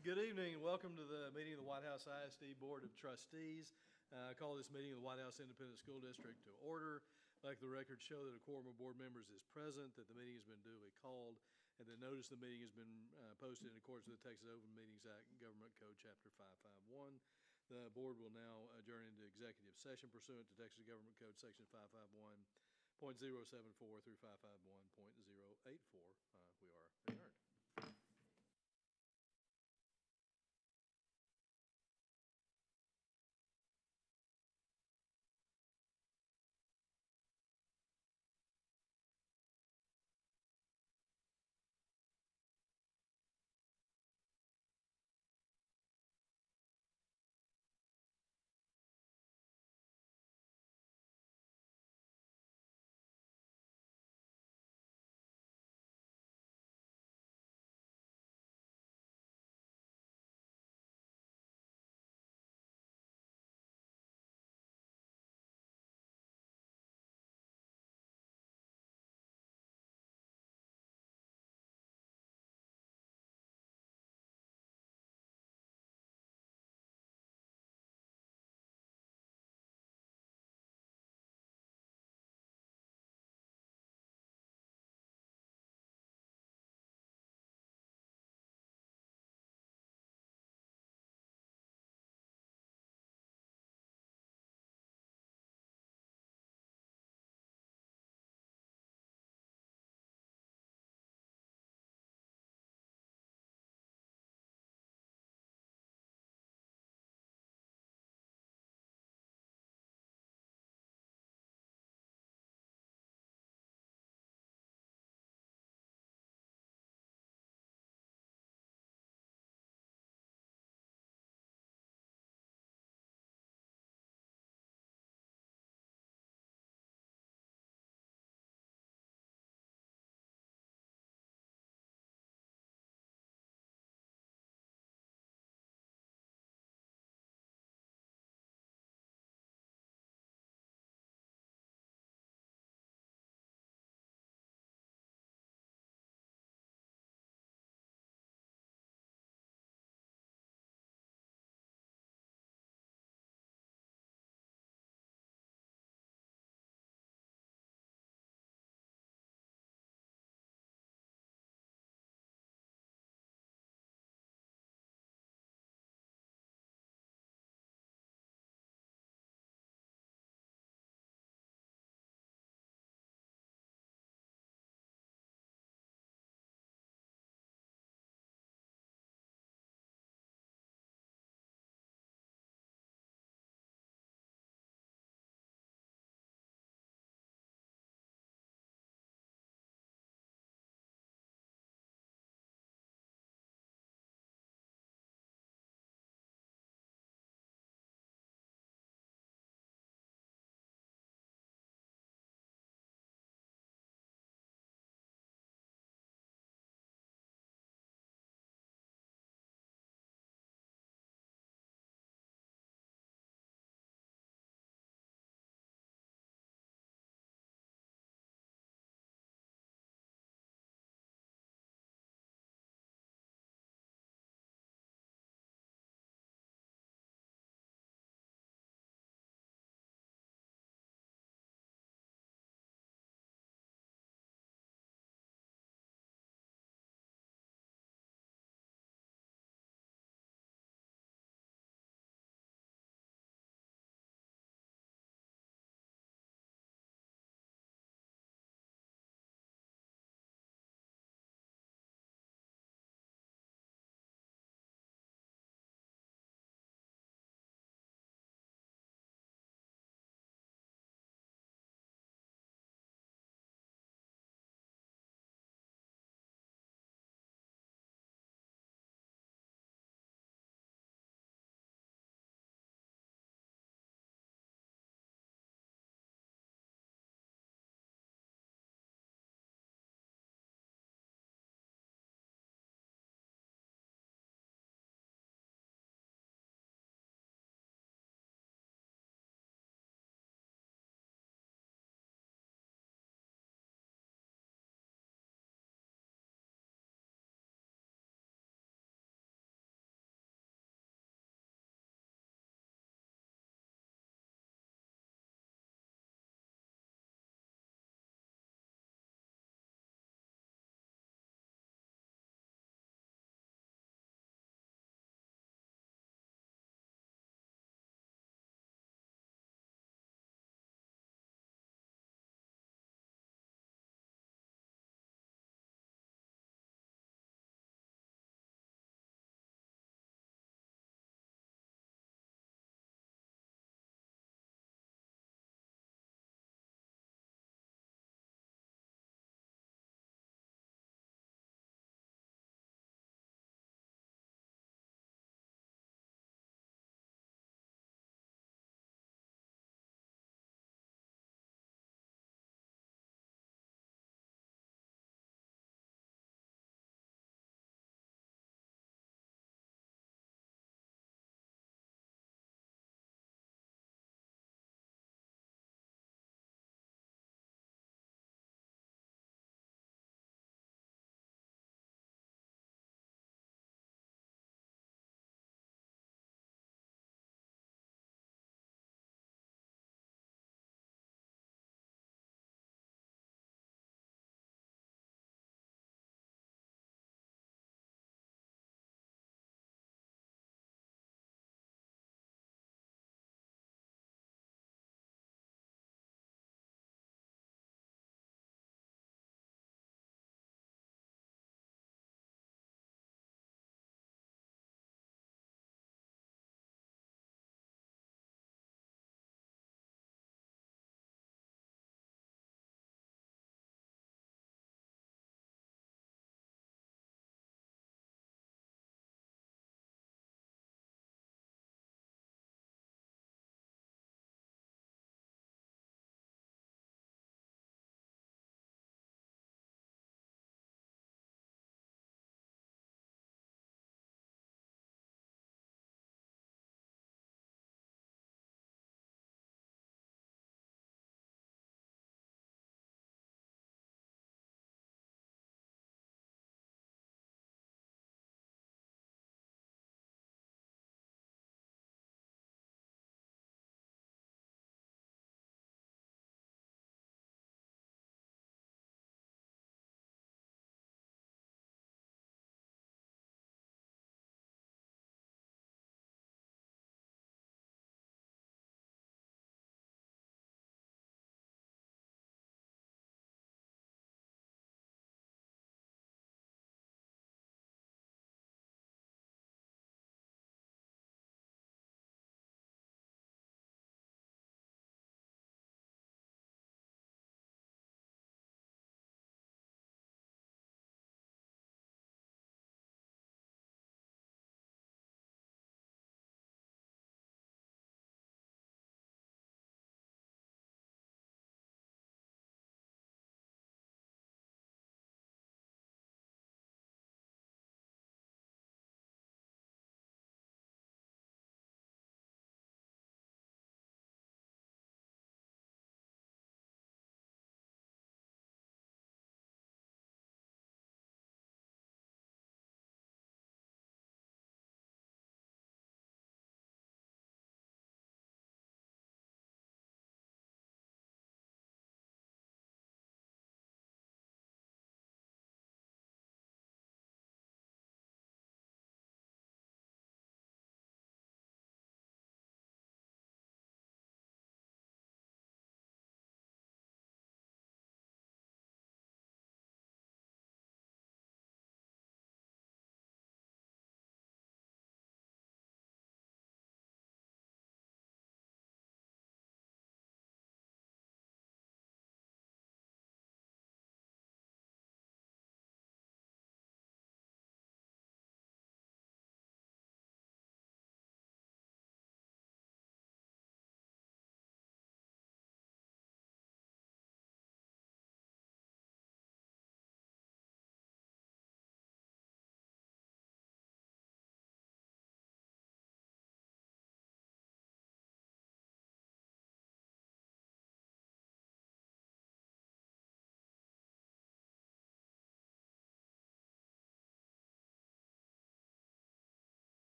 Good evening and welcome to the meeting of the Whitehouse ISD Board of Trustees. I call this meeting of the Whitehouse Independent School District to order. I'd like the record show that a quorum of board members is present, that the meeting has been duly called, and that notice of the meeting has been posted in accordance with the Texas Open Meetings Act and Government Code Chapter 551. The board will now adjourn into executive session pursuant to Texas Government Code Section 551.074 through 551.084. We are adjourned.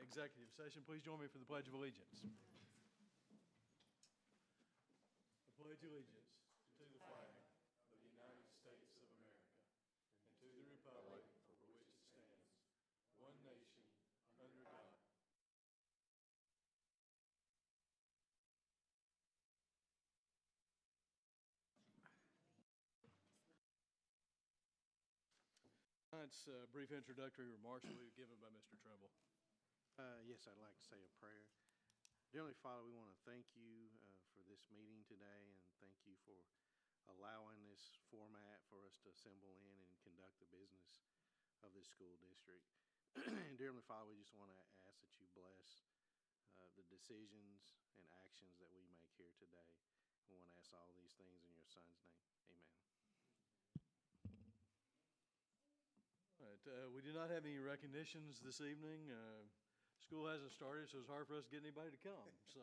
executive session. Please join me for the Pledge of Allegiance. I pledge allegiance to the flag of the United States of America and to the republic for which it stands, one nation, under God. Tonight's brief introductory remarks will be given by Mr. Trimble. Yes, I'd like to say a prayer. Dearly Father, we want to thank you for this meeting today, and thank you for allowing this format for us to assemble in and conduct the business of this school district. And dearly Father, we just want to ask that you bless the decisions and actions that we make here today. We want to ask all these things in your Son's name. Amen. All right, we do not have any recognitions this evening. School hasn't started, so it's hard for us to get anybody to come. So,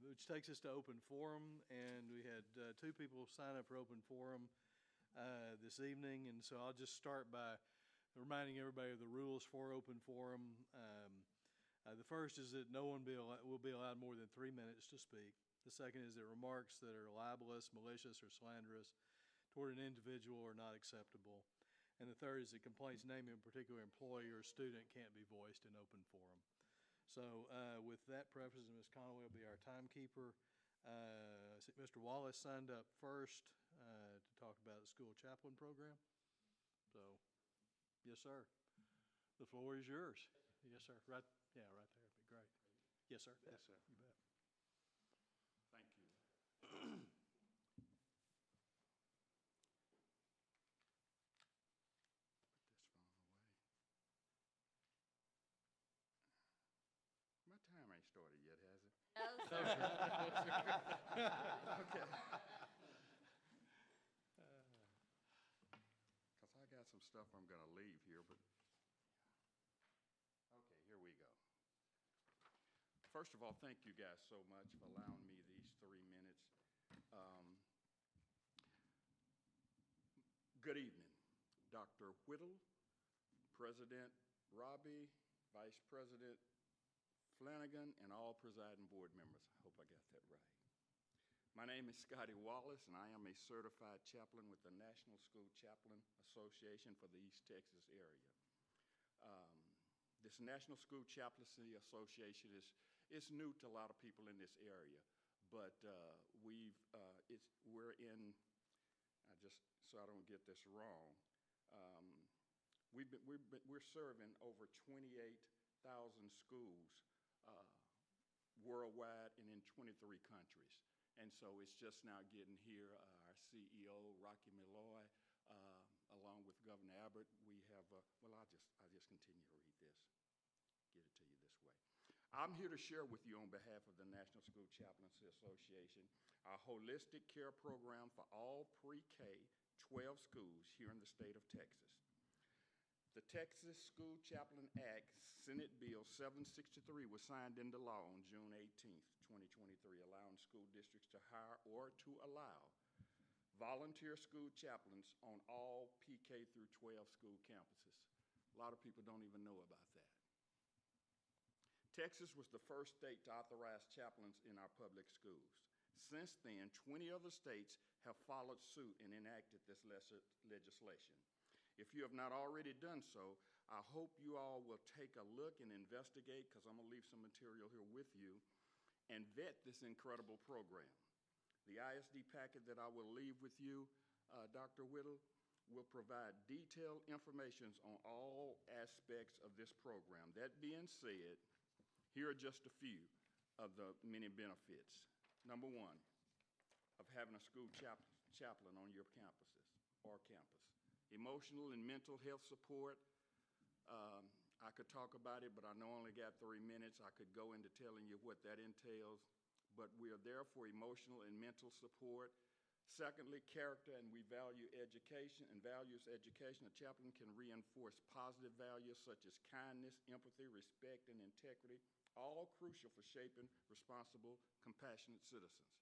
which takes us to open forum, and we had two people sign up for open forum this evening, and so I'll just start by reminding everybody of the rules for open forum. The first is that no one will be allowed more than 3 minutes to speak. The second is that remarks that are libelous, malicious, or slanderous toward an individual are not acceptable. And the third is that complaints naming a particular employee or student can't be voiced in open forum. So with that preface, Ms. Conway will be our timekeeper. Mr. Wallace signed up first to talk about the school chaplain program. So, yes, sir. The floor is yours. Yes, sir. Right there. Be great. Yes, sir. Yes, sir. You bet. Thank you. My time ain't started yet, has it? No, sir. Okay. Because I got some stuff I'm going to leave here, but okay, here we go. First of all, thank you guys so much for allowing me these 3 minutes. Good evening, Dr. Whittle, President Robbie, Vice President Flanagan, and all presiding board members. I hope I got that right. My name is Scotty Wallace, and I am a certified chaplain with the National School Chaplain Association for the East Texas area. This National School Chaplaincy Association is new to a lot of people in this area, but we're in, so I don't get this wrong, we're serving over 28,000 schools worldwide and in 23 countries. And so it's just now getting here. Our CEO, Rocky Malloy, along with Governor Abbott, we have, I'll just continue to read this, get it to you this way. I'm here to share with you on behalf of the National School Chaplaincy Association our holistic care program for all pre-K 12 schools here in the state of Texas. The Texas School Chaplain Act, Senate Bill 763, was signed into law on June 18th, 2023, allowing school districts to hire or to allow volunteer school chaplains on all PK through 12 school campuses. A lot of people don't even know about that. Texas was the first state to authorize chaplains in our public schools. Since then, 20 other states have followed suit and enacted this legislation. If you have not already done so, I hope you all will take a look and investigate, because I'm going to leave some material here with you, and vet this incredible program. The ISD packet that I will leave with you, Dr. Whittle, will provide detailed information on all aspects of this program. That being said, here are just a few of the many benefits. Number one, of having a school chaplain on your campuses or campus. Emotional and mental health support. I could talk about it, but I know I only got 3 minutes. I could go into telling you what that entails, but we are there for emotional and mental support. Secondly, character, and we value education and values education. A chaplain can reinforce positive values such as kindness, empathy, respect, and integrity, all crucial for shaping responsible, compassionate citizens.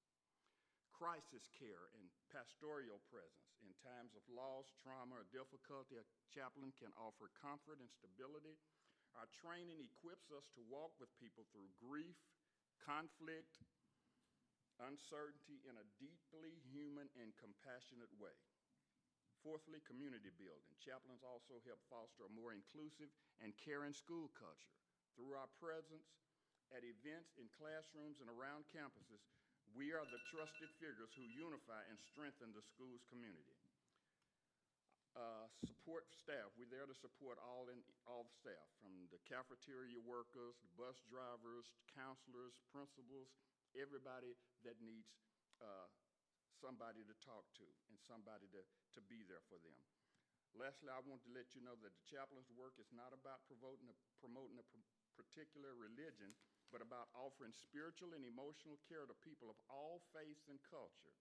Crisis care and pastoral presence. In times of loss, trauma, or difficulty, a chaplain can offer comfort and stability, Our training equips us to walk with people through grief, conflict, uncertainty in a deeply human and compassionate way. Fourthly, community building. Chaplains also help foster a more inclusive and caring school culture. Through our presence at events, in classrooms, and around campuses, we are the trusted figures who unify and strengthen the school's community. Support staff. We're there to support all the staff, from the cafeteria workers, the bus drivers, counselors, principals, everybody that needs somebody to talk to and somebody to be there for them. Lastly, I want to let you know that the chaplain's work is not about promoting a particular religion, but about offering spiritual and emotional care to people of all faiths and culture.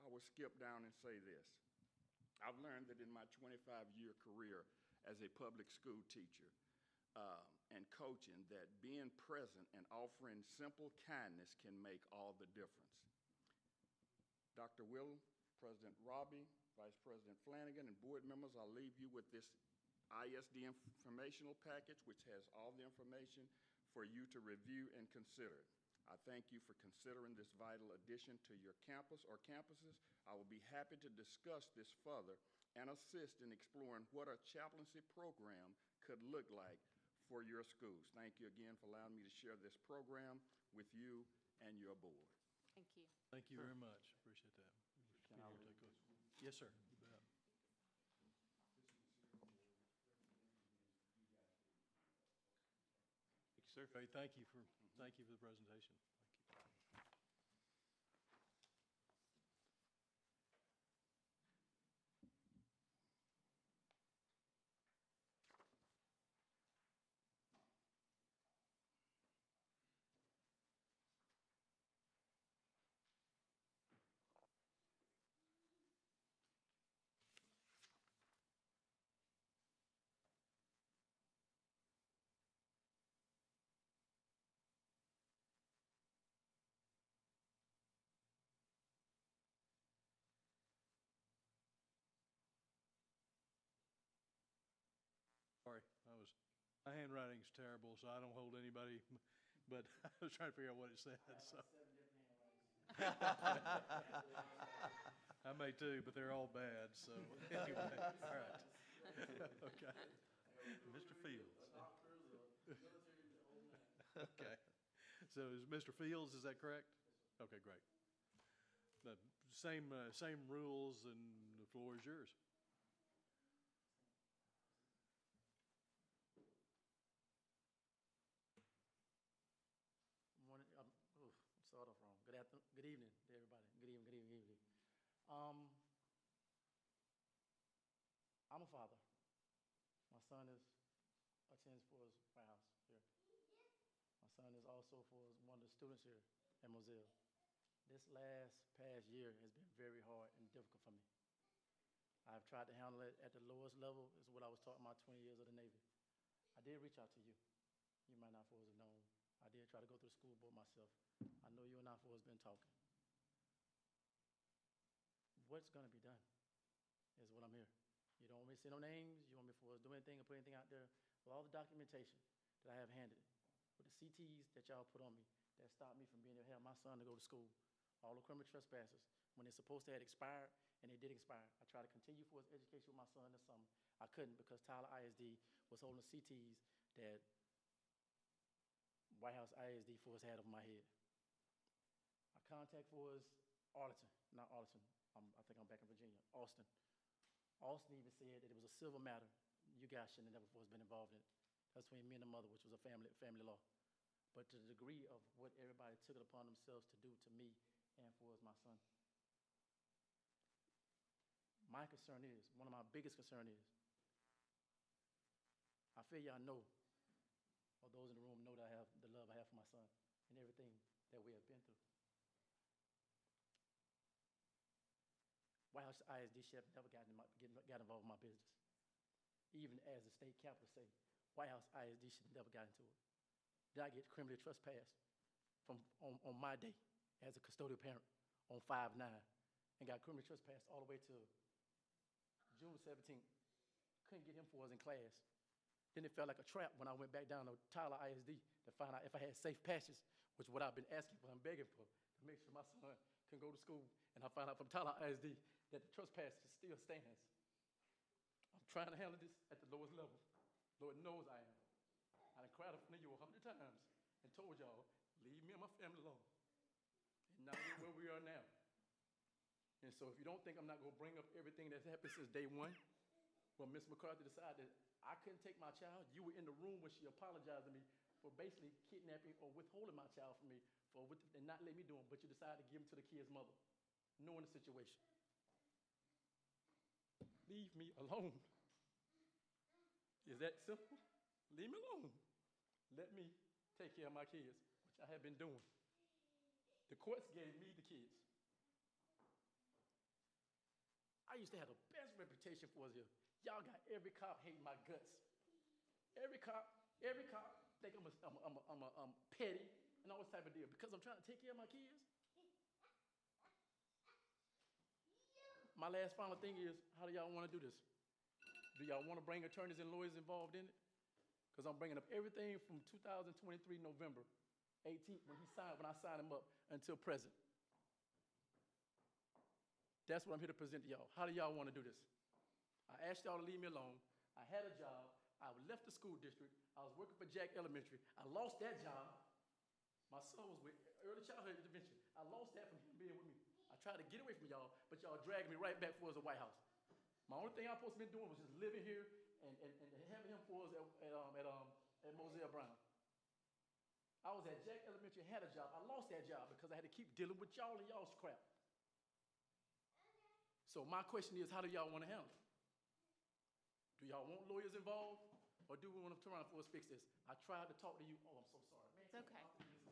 I will skip down and say this. I've learned that in my 25-year career as a public school teacher and coaching, that being present and offering simple kindness can make all the difference. Dr. Will, President Robbie, Vice President Flanagan, and board members, I'll leave you with this ISD informational package, which has all the information for you to review and consider. I thank you for considering this vital addition to your campus or campuses. I will be happy to discuss this further and assist in exploring what a chaplaincy program could look like for your schools. Thank you again for allowing me to share this program with you and your board. Thank you. Thank you very much. Appreciate that. Yes, sir. You bet. Sir. Great. Thank you for the presentation. Thank you. Sorry, my handwriting's terrible, so I don't hold anybody, but I was trying to figure out what it said, so. I may too, but they're all bad, so anyway, all right. Okay. Mr. Fields. Okay. So is Mr. Fields, is that correct? Okay, great. The same rules, and the floor is yours. Start off wrong. Good evening to everybody. Good evening. I'm a father. My son attends for his Whitehouse here. My son is also one of the students here at Moselle. This past year has been very hard and difficult for me. I've tried to handle it at the lowest level, is what I was taught in my 20 years of the Navy. I did reach out to you. You might not have known. I did try to go through the school board myself. I know you and I has been talking. What's going to be done is what I'm here. You don't want me to say no names. You want me to do anything or put anything out there. With all the documentation that I have handed, with the CTs that y'all put on me that stopped me from being able to have my son to go to school, all the criminal trespassers, when they're supposed to have expired, and they did expire. I tried to continue for his education with my son this summer. I couldn't because Tyler ISD was holding the CTs that Whitehouse ISD force had over my head. My contact was Arlington, not Arlington. I think I'm back in Virginia. Austin. Austin even said that it was a civil matter. You guys shouldn't have never been involved in it. That's between me and the mother, which was a family law. But to the degree of what everybody took it upon themselves to do to me and for my son. My concern is, one of my biggest concern is, I feel y'all know, or those in the room know that I have the love I have for my son and everything that we have been through. Whitehouse ISD chef never got involved in my business. Even as the state capitol say, Whitehouse ISD should never got into it. Did I get criminally trespassed on my day as a custodial parent on 5/9 and got criminally trespassed all the way to June 17th. Couldn't get him for us in class. Then it felt like a trap when I went back down to Tyler ISD to find out if I had safe passage, which is what I've been asking for, I'm begging for, to make sure my son can go to school. And I found out from Tyler ISD that the trespass still stands. I'm trying to handle this at the lowest level. Lord knows I am. I done cried in front of you 100 times and told y'all, leave me and my family alone. And now we're where we are now. And so if you don't think I'm not going to bring up everything that's happened since day one, well, Ms. McCarthy decided that I couldn't take my child. You were in the room when she apologized to me for basically kidnapping or withholding my child from me and not letting me do him, but you decided to give him to the kid's mother, knowing the situation. Leave me alone. Is that simple? Leave me alone. Let me take care of my kids, which I have been doing. The courts gave me the kids. I used to have the best reputation for us here. Y'all got every cop hating my guts. Every cop think I'm petty and all this type of deal because I'm trying to take care of my kids. My last final thing is, how do y'all want to do this? Do y'all want to bring attorneys and lawyers involved in it? Because I'm bringing up everything from 2023 November 18th when I signed him up until present. That's what I'm here to present to y'all. How do y'all want to do this? I asked y'all to leave me alone. I had a job. I left the school district. I was working for Jack Elementary. I lost that job. My son was with early childhood intervention. I lost that from him being with me. I tried to get away from y'all, but y'all dragged me right back for us at Whitehouse. My only thing I'm supposed to be doing was just living here and having him for us at Moselle Brown. I was at Jack Elementary, had a job. I lost that job because I had to keep dealing with y'all and y'all's crap. So my question is, how do y'all want to handle it? Do y'all want lawyers involved, or do we want to turn around for us fix this? I tried to talk to you. Oh, I'm so sorry, man. It's okay.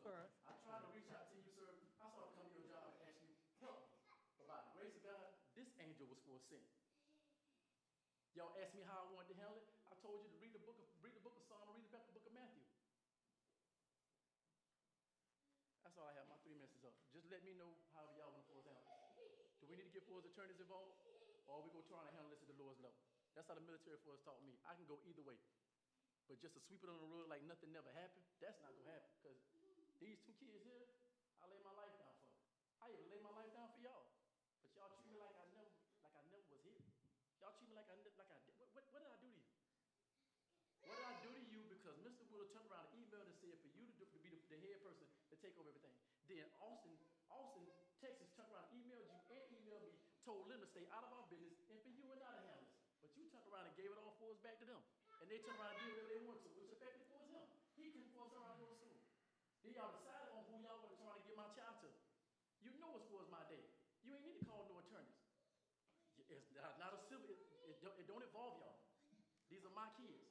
All right. I tried to reach out to you, sir. I saw it come to your job and ask you, help me. But by the grace of God, this angel was for a sin. Y'all asked me how I wanted to handle it. I told you to read the book of Psalm, read the book of Matthew. That's all I have. My 3 minutes is up. Just let me know how y'all want to handle it. Do we need to get force attorneys involved, or are we going to try to handle this at the lowest level? That's how the military force taught me. I can go either way. But just to sweep it on the road like nothing never happened, that's not going to happen. Because these 2 kids here, I lay my life down for them. I even lay my life down for y'all. But y'all treat me like I never was here. Y'all treat me like I did. What did I do to you? What did I do to you? Because Mr. Woodall turned around and emailed and said for you to be the head person to take over everything. Then Austin, Texas turned around and emailed you and emailed me, told them to stay out of our business and for you and I to handle this. But you turned around and gave it all for us back to them. And they turned around and did whatever they wanted to, which affected for us him. He couldn't force her around to go to school. Then y'all decided on who y'all were trying to get my child to. You know it's for us my day. You ain't need to call no attorneys. It's not a civil, it don't involve y'all. These are my kids.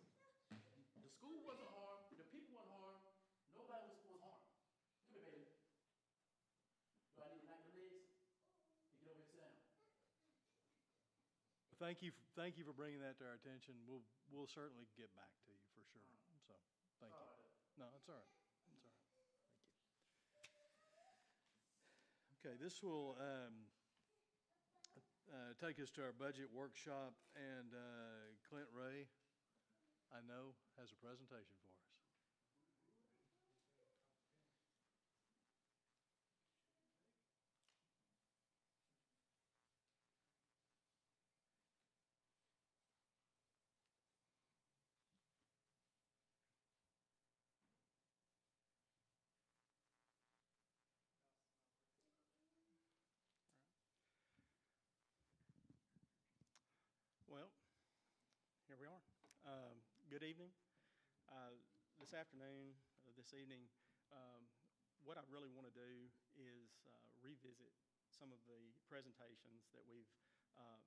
The school wasn't harmed, the people weren't harmed, nobody was harmed. Come here, baby. Do I need to knock your legs? You get over here and sit down. Thank you for bringing that to our attention. We'll certainly get back to you for sure. So, thank you. No, it's all right. It's all right. Thank you. Okay, this will take us to our budget workshop, and Clint Ray, I know, has a presentation for us. Well, here we are. Good evening. This afternoon, this evening, what I really want to do is revisit some of the presentations that we've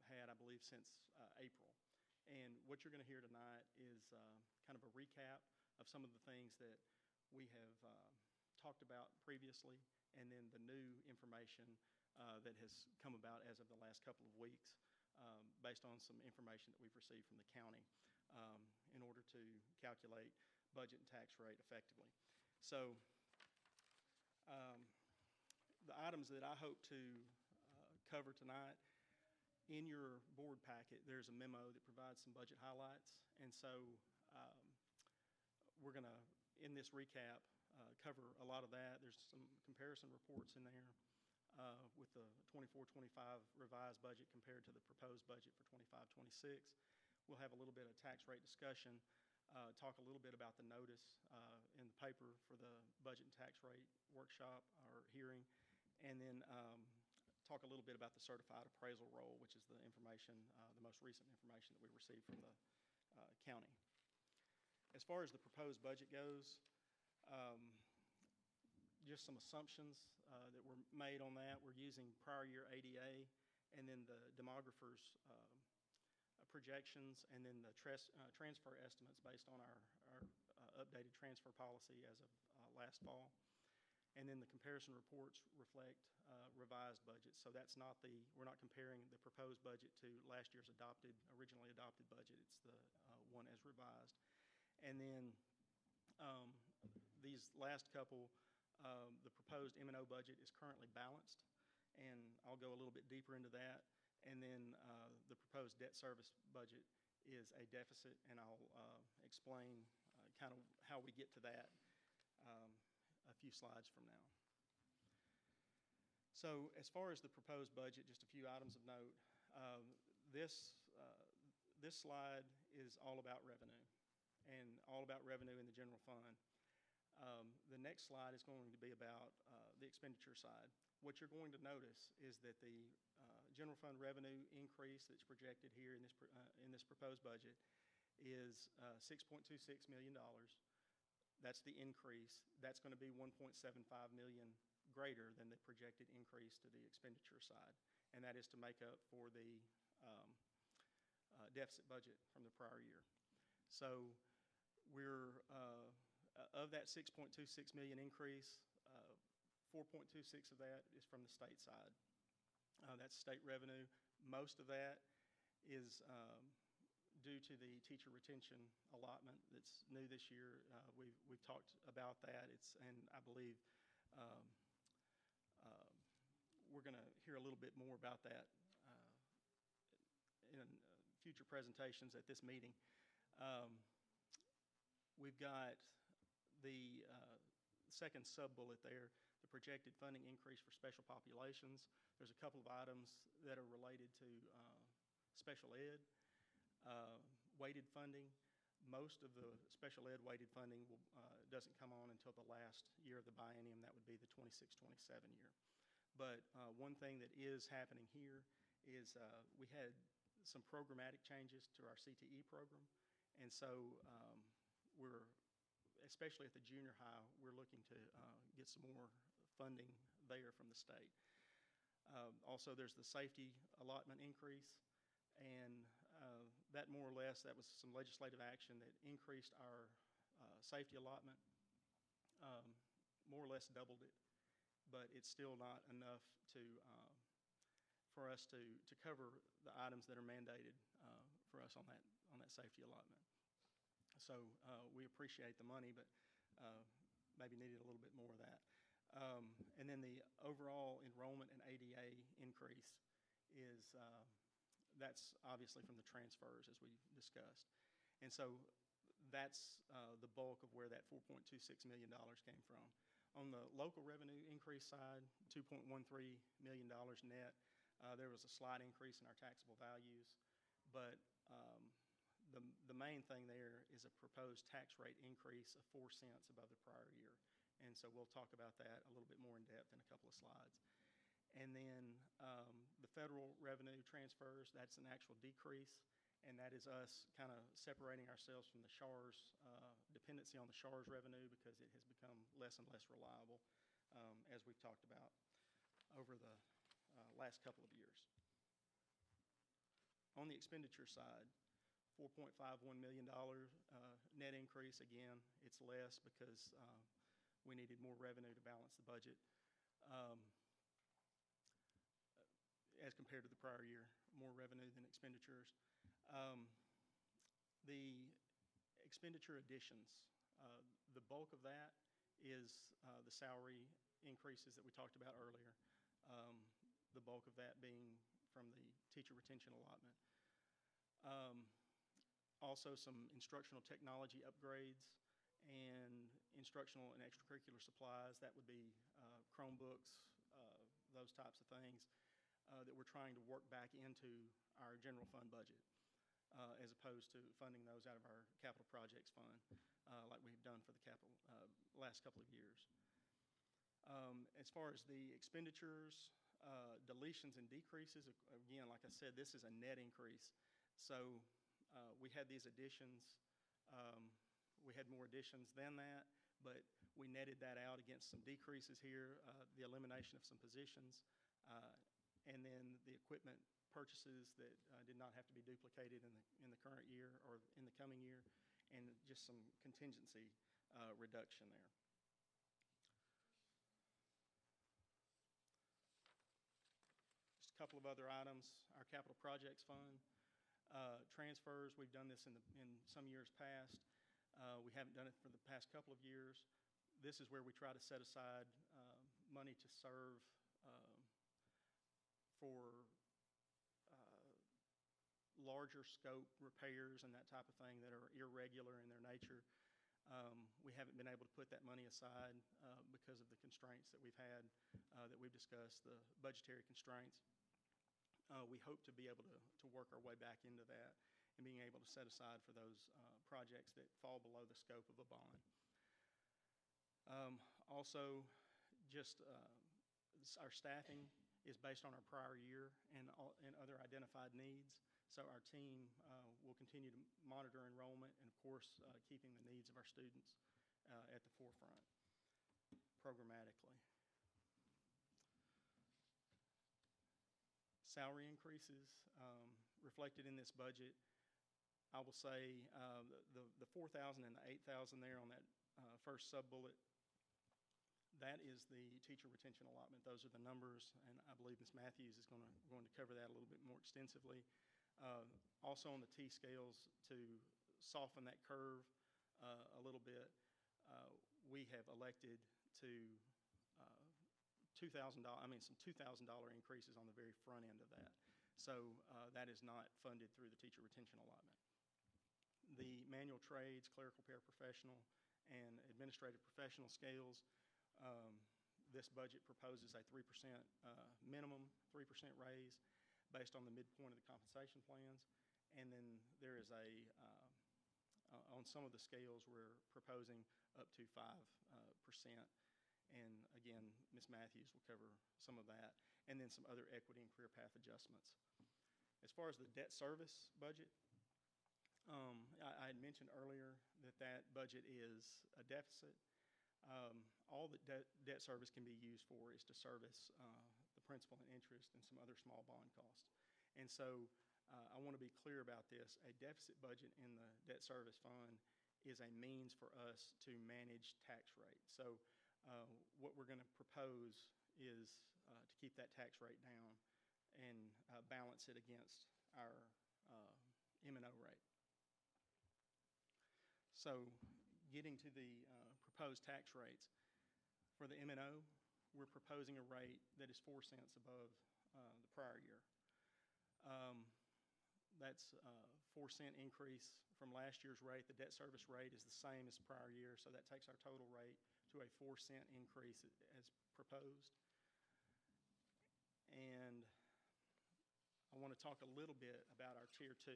had, I believe, since April. And what you're going to hear tonight is kind of a recap of some of the things that we have talked about previously, and then the new information that has come about as of the last couple of weeks. Based on some information that we've received from the county in order to calculate budget and tax rate effectively. So the items that I hope to cover tonight, in your board packet, there's a memo that provides some budget highlights. And so we're going to, in this recap, cover a lot of that. There's some comparison reports in there with the 24-25 revised budget compared to the proposed budget for 25-26. We'll have a little bit of tax rate discussion, talk a little bit about the notice in the paper for the budget and tax rate workshop or hearing, and then talk a little bit about the certified appraisal roll, which is the information, the most recent information that we received from the county. As far as the proposed budget goes, just some assumptions that were made on that. We're using prior year ADA, and then the demographer's projections, and then the transfer estimates based on our updated transfer policy as of last fall. And then the comparison reports reflect revised budgets. So that's not we're not comparing the proposed budget to last year's originally adopted budget. It's the one as revised. And then these last couple, the proposed M&O budget is currently balanced, and I'll go a little bit deeper into that. And then the proposed debt service budget is a deficit, and I'll explain kind of how we get to that a few slides from now. So as far as the proposed budget, just a few items of note. This slide is all about revenue, and all about revenue in the general fund. The next slide is going to be about the expenditure side. What you're going to notice is that the general fund revenue increase that's projected here in this proposed budget is $6.26 million. That's the increase. That's going to be $1.75 million greater than the projected increase to the expenditure side, and that is to make up for the deficit budget from the prior year. So we're of that $6.26 million increase, 4.26 of that is from the state side. That's state revenue. Most of that is due to the teacher retention allotment that's new this year. We've talked about that. And I believe we're going to hear a little bit more about that in future presentations at this meeting. We've got the second sub-bullet there, the projected funding increase for special populations. There's a couple of items that are related to special ed, weighted funding. Most of the special ed weighted funding doesn't come on until the last year of the biennium. That would be the 26-27 year. But one thing that is happening here is we had some programmatic changes to our CTE program. And so we're, especially at the junior high, we're looking to get some more funding there from the state. Also, there's the safety allotment increase, and that more or less, that was some legislative action that increased our safety allotment, more or less doubled it, but it's still not enough for us to cover the items that are mandated for us on that safety allotment. So we appreciate the money, but maybe needed a little bit more of that. And then the overall enrollment and ADA increase is, that's obviously from the transfers, as we discussed. And so that's the bulk of where that $4.26 million came from. On the local revenue increase side, $2.13 million net. There was a slight increase in our taxable values, but the main thing there is a proposed tax rate increase of 4 cents above the prior year. And so we'll talk about that a little bit more in depth in a couple of slides. And then the federal revenue transfers, that's an actual decrease, and that is us kind of separating ourselves from the SHARS, dependency on the SHARS revenue, because it has become less and less reliable, as we've talked about over the last couple of years. On the expenditure side, $4.51 million net increase. Again, it's less because we needed more revenue to balance the budget as compared to the prior year, more revenue than expenditures. The expenditure additions, the bulk of that is the salary increases that we talked about earlier, the bulk of that being from the teacher retention allotment. Also some instructional technology upgrades and instructional and extracurricular supplies. That would be Chromebooks, those types of things that we're trying to work back into our general fund budget, as opposed to funding those out of our capital projects fund, like we've done for the capital last couple of years. As far as the expenditures, deletions and decreases, again, like I said, this is a net increase. So we had these additions. We had more additions than that, but we netted that out against some decreases here, the elimination of some positions, and then the equipment purchases that did not have to be duplicated in the current year or in the coming year, and just some contingency reduction there. Just a couple of other items. Our capital projects fund transfers. We've done this in some years past. We haven't done it for the past couple of years. This is where we try to set aside money to serve for larger scope repairs and that type of thing that are irregular in their nature. We haven't been able to put that money aside because of the constraints that we've had, that we've discussed, the budgetary constraints. We hope to be able to work our way back into that and being able to set aside for those projects that fall below the scope of a bond. Also, just our staffing is based on our prior year and other identified needs. So our team will continue to monitor enrollment and, of course, keeping the needs of our students at the forefront programmatically. Salary increases reflected in this budget. I will say the 4,000 and the 8,000 there on that first sub-bullet, that is the teacher retention allotment. Those are the numbers, and I believe Ms. Matthews is going to cover that a little bit more extensively. Also on the T scales, to soften that curve a little bit, we have elected to some $2,000 increases on the very front end of that. So that is not funded through the teacher retention allotment. The manual trades, clerical paraprofessional, and administrative professional scales, this budget proposes a 3% minimum 3% raise based on the midpoint of the compensation plans. And then there is on some of the scales, we're proposing up to 5%. And again, Ms. Matthews will cover some of that, and then some other equity and career path adjustments. As far as the debt service budget, I had mentioned earlier that budget is a deficit. All that debt service can be used for is to service the principal and interest and some other small bond costs. And so I want to be clear about this. A deficit budget in the debt service fund is a means for us to manage tax rate. So what we're going to propose is to keep that tax rate down and balance it against our M&O rate. So getting to the proposed tax rates, for the M&O, we're proposing a rate that is 4 cents above the prior year. That's a 4 cent increase from last year's rate. The debt service rate is the same as the prior year, so that takes our total rate to a 4 cent increase as proposed. And I want to talk a little bit about our Tier 2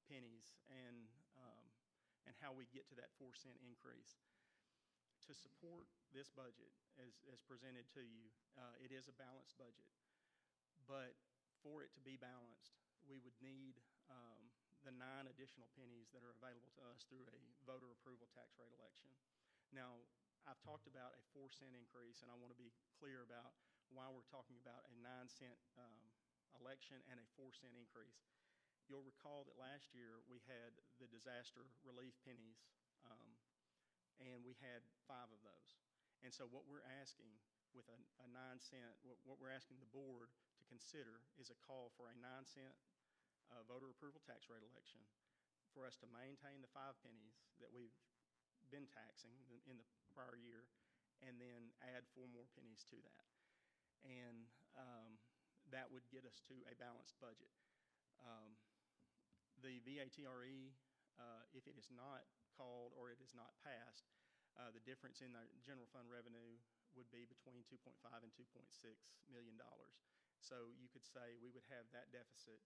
pennies and how we get to that 4 cent increase. To support this budget as presented to you, it is a balanced budget. But for it to be balanced, we would need the 9 additional pennies that are available to us through a voter approval tax rate election. Now, I've talked about a 4 cent increase, and I want to be clear about why we're talking about a 9 cent election and a 4 cent increase. You'll recall that last year we had the disaster relief pennies, and we had 5 of those. And so what we're asking with a 9 cent, what we're asking the board to consider is a call for a 9 cent voter approval tax rate election for us to maintain the 5 pennies that we've been taxing in the prior year, and then add 4 more pennies to that. And that would get us to a balanced budget. The VATRE, if it is not called or it is not passed, The difference in our general fund revenue would be between 2.5 and $2.6 million. So you could say we would have that deficit,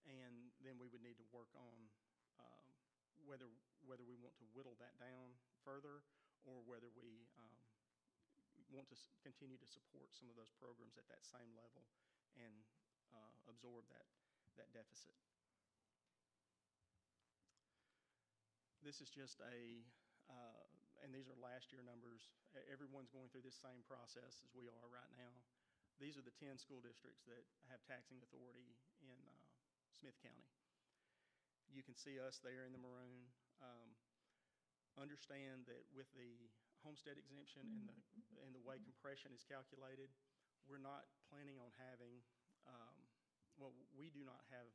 and then we would need to work on whether we want to whittle that down further, or whether we want to continue to support some of those programs at that same level and absorb that deficit. This is just and these are last year numbers. Everyone's going through this same process as we are right now. These are the 10 school districts that have taxing authority in Smith County. You can see us there in the maroon. Understand that with the homestead exemption and the way compression is calculated, we're not planning on having, we do not have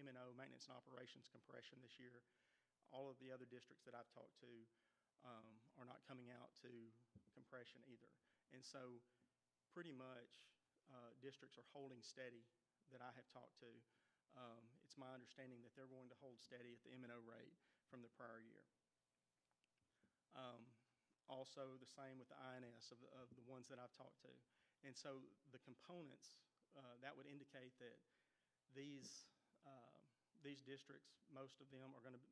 M&O, maintenance and operations compression this year. All of the other districts that I've talked to are not coming out to compression either. And so pretty much districts are holding steady that I have talked to. It's my understanding that they're going to hold steady at the M&O rate from the prior year. Also the same with the INS of the ones that I've talked to. And so the components, that would indicate that these districts, most of them are going to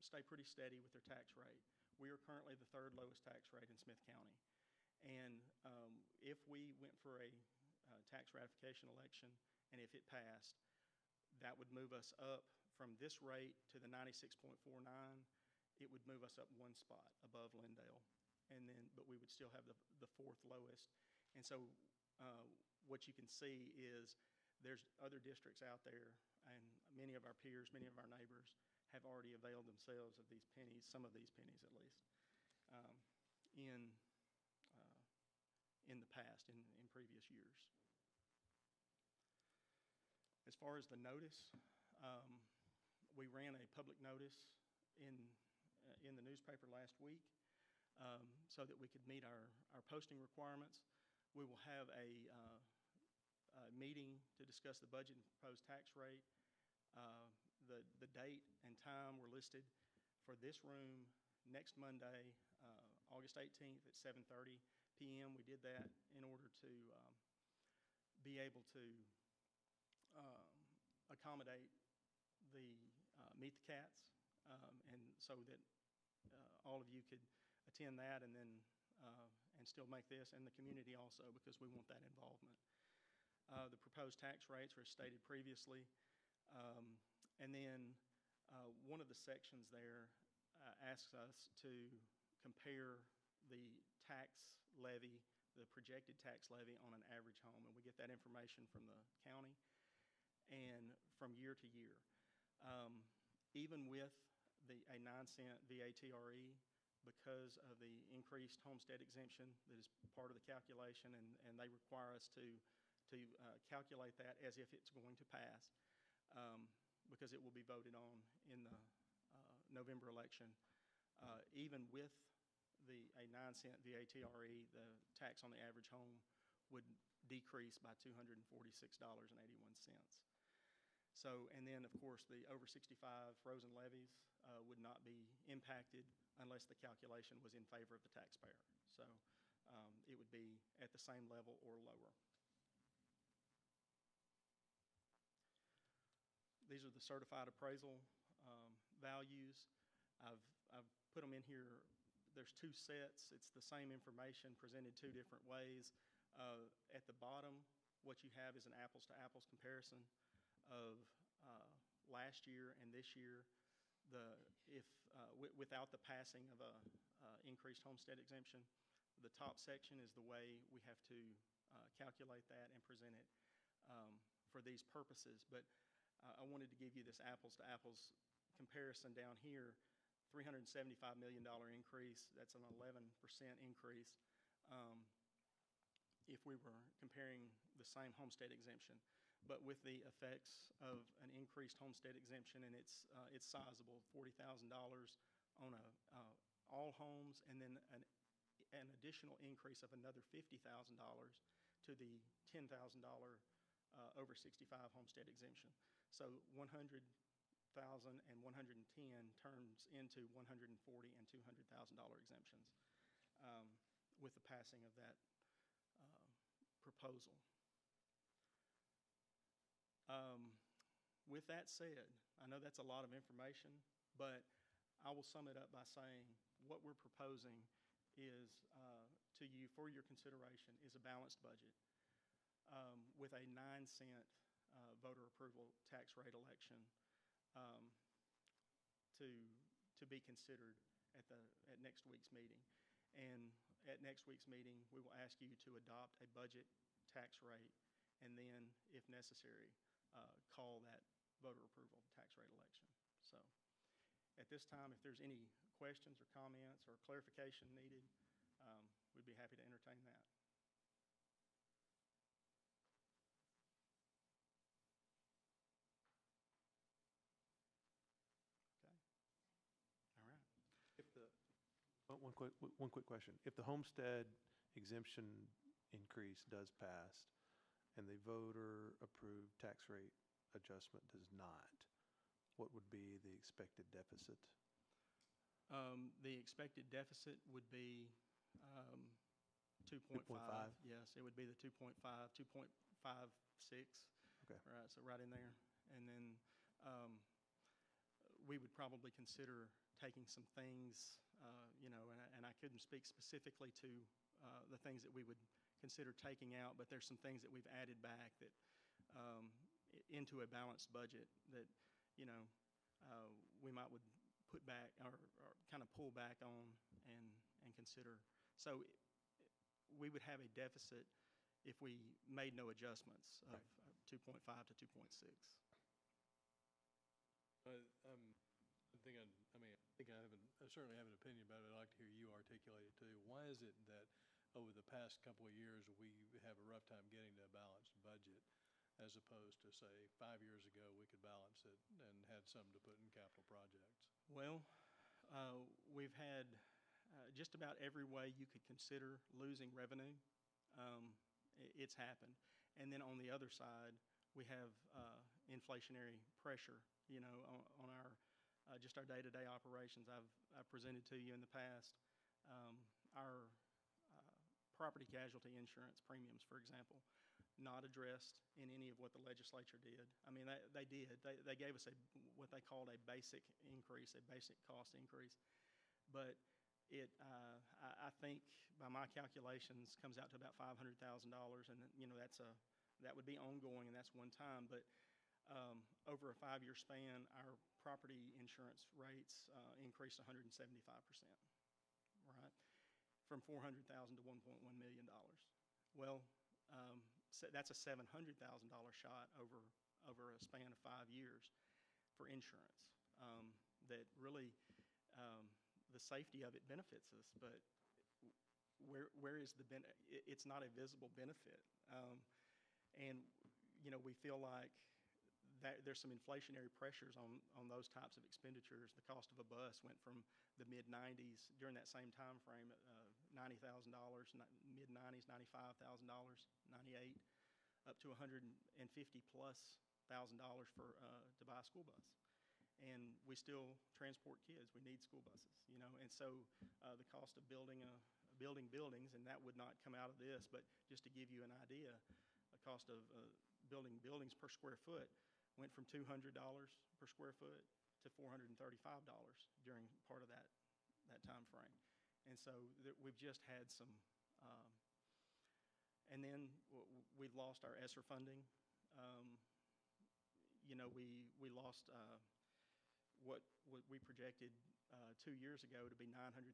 stay pretty steady with their tax rate. We are currently the third lowest tax rate in Smith County. And if we went for a tax ratification election, and if it passed, that would move us up from this rate to the 96.49. It would move us up one spot above Lindale. But we would still have the fourth lowest. And so what you can see is there's other districts out there, and many of our peers, many of our neighbors have already availed themselves of these pennies, some of these pennies at least, in the past, in previous years. As far as the notice, we ran a public notice in the newspaper last week so that we could meet our posting requirements. We will have a meeting to discuss the budget and proposed tax rate. The date and time were listed for this room next Monday, August 18th at 7:30 p.m. We did that in order to be able to accommodate the Meet the Cats, and so that all of you could attend that and then and still make this, and the community also, because we want that involvement. The proposed tax rates were stated previously, and then one of the sections there asks us to compare the tax levy, the projected tax levy on an average home, and we get that information from the county and from year to year. Even with a 9-cent VATRE, because of the increased homestead exemption that is part of the calculation, and they require us to calculate that as if it's going to pass, because it will be voted on in the November election. Even with a 9-cent VATRE, the tax on the average home would decrease by $246.81. So, and then of course the over 65 frozen levies would not be impacted unless the calculation was in favor of the taxpayer. So it would be at the same level or lower. These are the certified appraisal values. I've put them in here. There's two sets. It's the same information presented two different ways. At the bottom, what you have is an apples-to-apples comparison of last year and this year. Without the passing of a increased homestead exemption, the top section is the way we have to calculate that and present it for these purposes. But I wanted to give you this apples-to-apples comparison down here. $375 million increase, that's an 11% increase if we were comparing the same homestead exemption. But with the effects of an increased homestead exemption, and it's sizable, $40,000 on all homes, and then an additional increase of another $50,000 to the $10,000 over 65 homestead exemption. So $100,000 turns into $140,000 and $200,000 exemptions with the passing of that proposal. With that said, I know that's a lot of information, but I will sum it up by saying what we're proposing is to you for your consideration is a balanced budget with a 9-cent voter approval tax rate election to be considered at next week's meeting. And at next week's meeting, we will ask you to adopt a budget tax rate and then, if necessary, call that voter approval tax rate election. So at this time, if there's any questions or comments or clarification needed, we'd be happy to entertain that. Okay. All right. If the, one quick question. If the homestead exemption increase does pass and the voter-approved tax rate adjustment does not, what would be the expected deficit? The expected deficit would be 2.5. 2.5? Yes, it would be the 2.5, 2.56. Okay. Right, so right in there. And then we would probably consider taking some things, and I couldn't speak specifically to the things that we would consider taking out, but there's some things that we've added back that into a balanced budget that, we might would put back or kind of pull back on and consider. So we would have a deficit if we made no adjustments of 2.5 to 2.6. I certainly have an opinion about it. I'd like to hear you articulate it too. Why is it that over the past couple of years we have a rough time getting to a balanced budget, as opposed to, say, 5 years ago we could balance it and had some to put in capital projects? Well, we've had just about every way you could consider losing revenue. It's happened. And then on the other side, we have inflationary pressure, on our just our day-to-day operations. I've presented to you in the past our property casualty insurance premiums, for example, not addressed in any of what the legislature did. I mean, they did. They gave us what they called a basic increase, a basic cost increase. But it, I think, by my calculations, comes out to about $500,000, and that would be ongoing, and that's one time. But over a 5-year span, our property insurance rates increased 175%, right, from $400,000 to $1.1 million. Well, so that's a $700,000 shot over a span of 5 years for insurance. That really, the safety of it benefits us, but where is the benefit? It's not a visible benefit, and we feel like there's some inflationary pressures on those types of expenditures. The cost of a bus went from the mid-90s during that same time frame, $90,000, mid-90s, $95,000, $98, up to $150+ thousand for to buy a school bus. And we still transport kids. We need school buses, And so the cost of building buildings, and that would not come out of this, but just to give you an idea, the cost of building buildings per square foot went from $200 per square foot to $435 during part of that time frame. And so we've just had some, and then we've lost our ESSER funding. We lost what we projected 2 years ago to be $900,000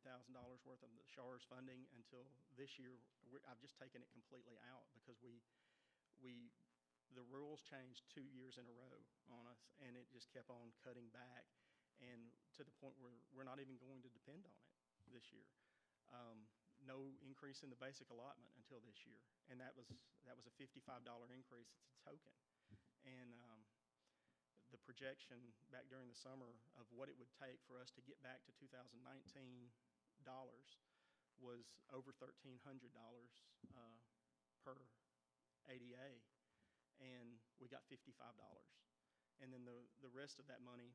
worth of the SHARS funding. Until this year, I've just taken it completely out because the rules changed 2 years in a row on us, and it just kept on cutting back, and to the point where we're not even going to depend on it this year. No increase in the basic allotment until this year, and that was a $55 increase. It's a token, and the projection back during the summer of what it would take for us to get back to 2019 dollars was over $1,300 per ADA. And we got $55. And then the rest of that money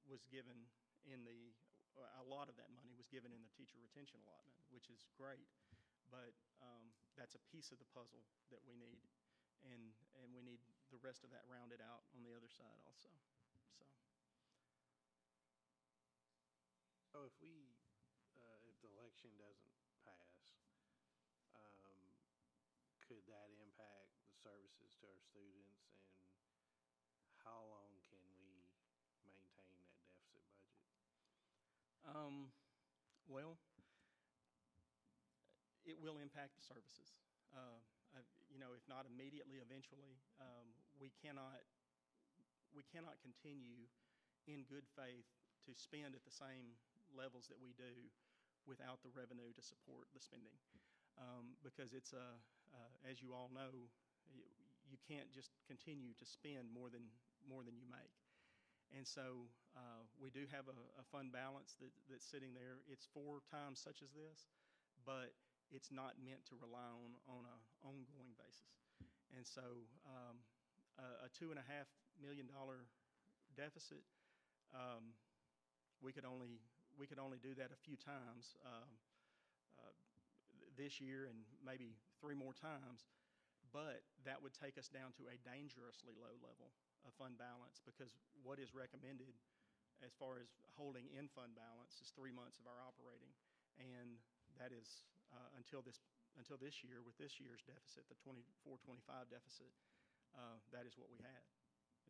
was given in a lot of that money was given in the teacher retention allotment, which is great. But that's a piece of the puzzle that we need. And we need the rest of that rounded out on the other side also. So if the election doesn't pass, could that impact the services to our students, and how long can we maintain that deficit budget? Well, it will impact the services. If not immediately, eventually, we cannot continue in good faith to spend at the same levels that we do without the revenue to support the spending. Because it's as you all know, you can't just continue to spend more than you make. And so we do have a fund balance that's sitting there. It's for times such as this, but it's not meant to rely on an ongoing basis. And so a $2.5 million deficit, we could only do that a few times this year and maybe 3 more times, but that would take us down to a dangerously low level of fund balance, because what is recommended as far as holding in fund balance is 3 months of our operating, and that is until this year, with this year's deficit, the 24-25 deficit, that is what we had,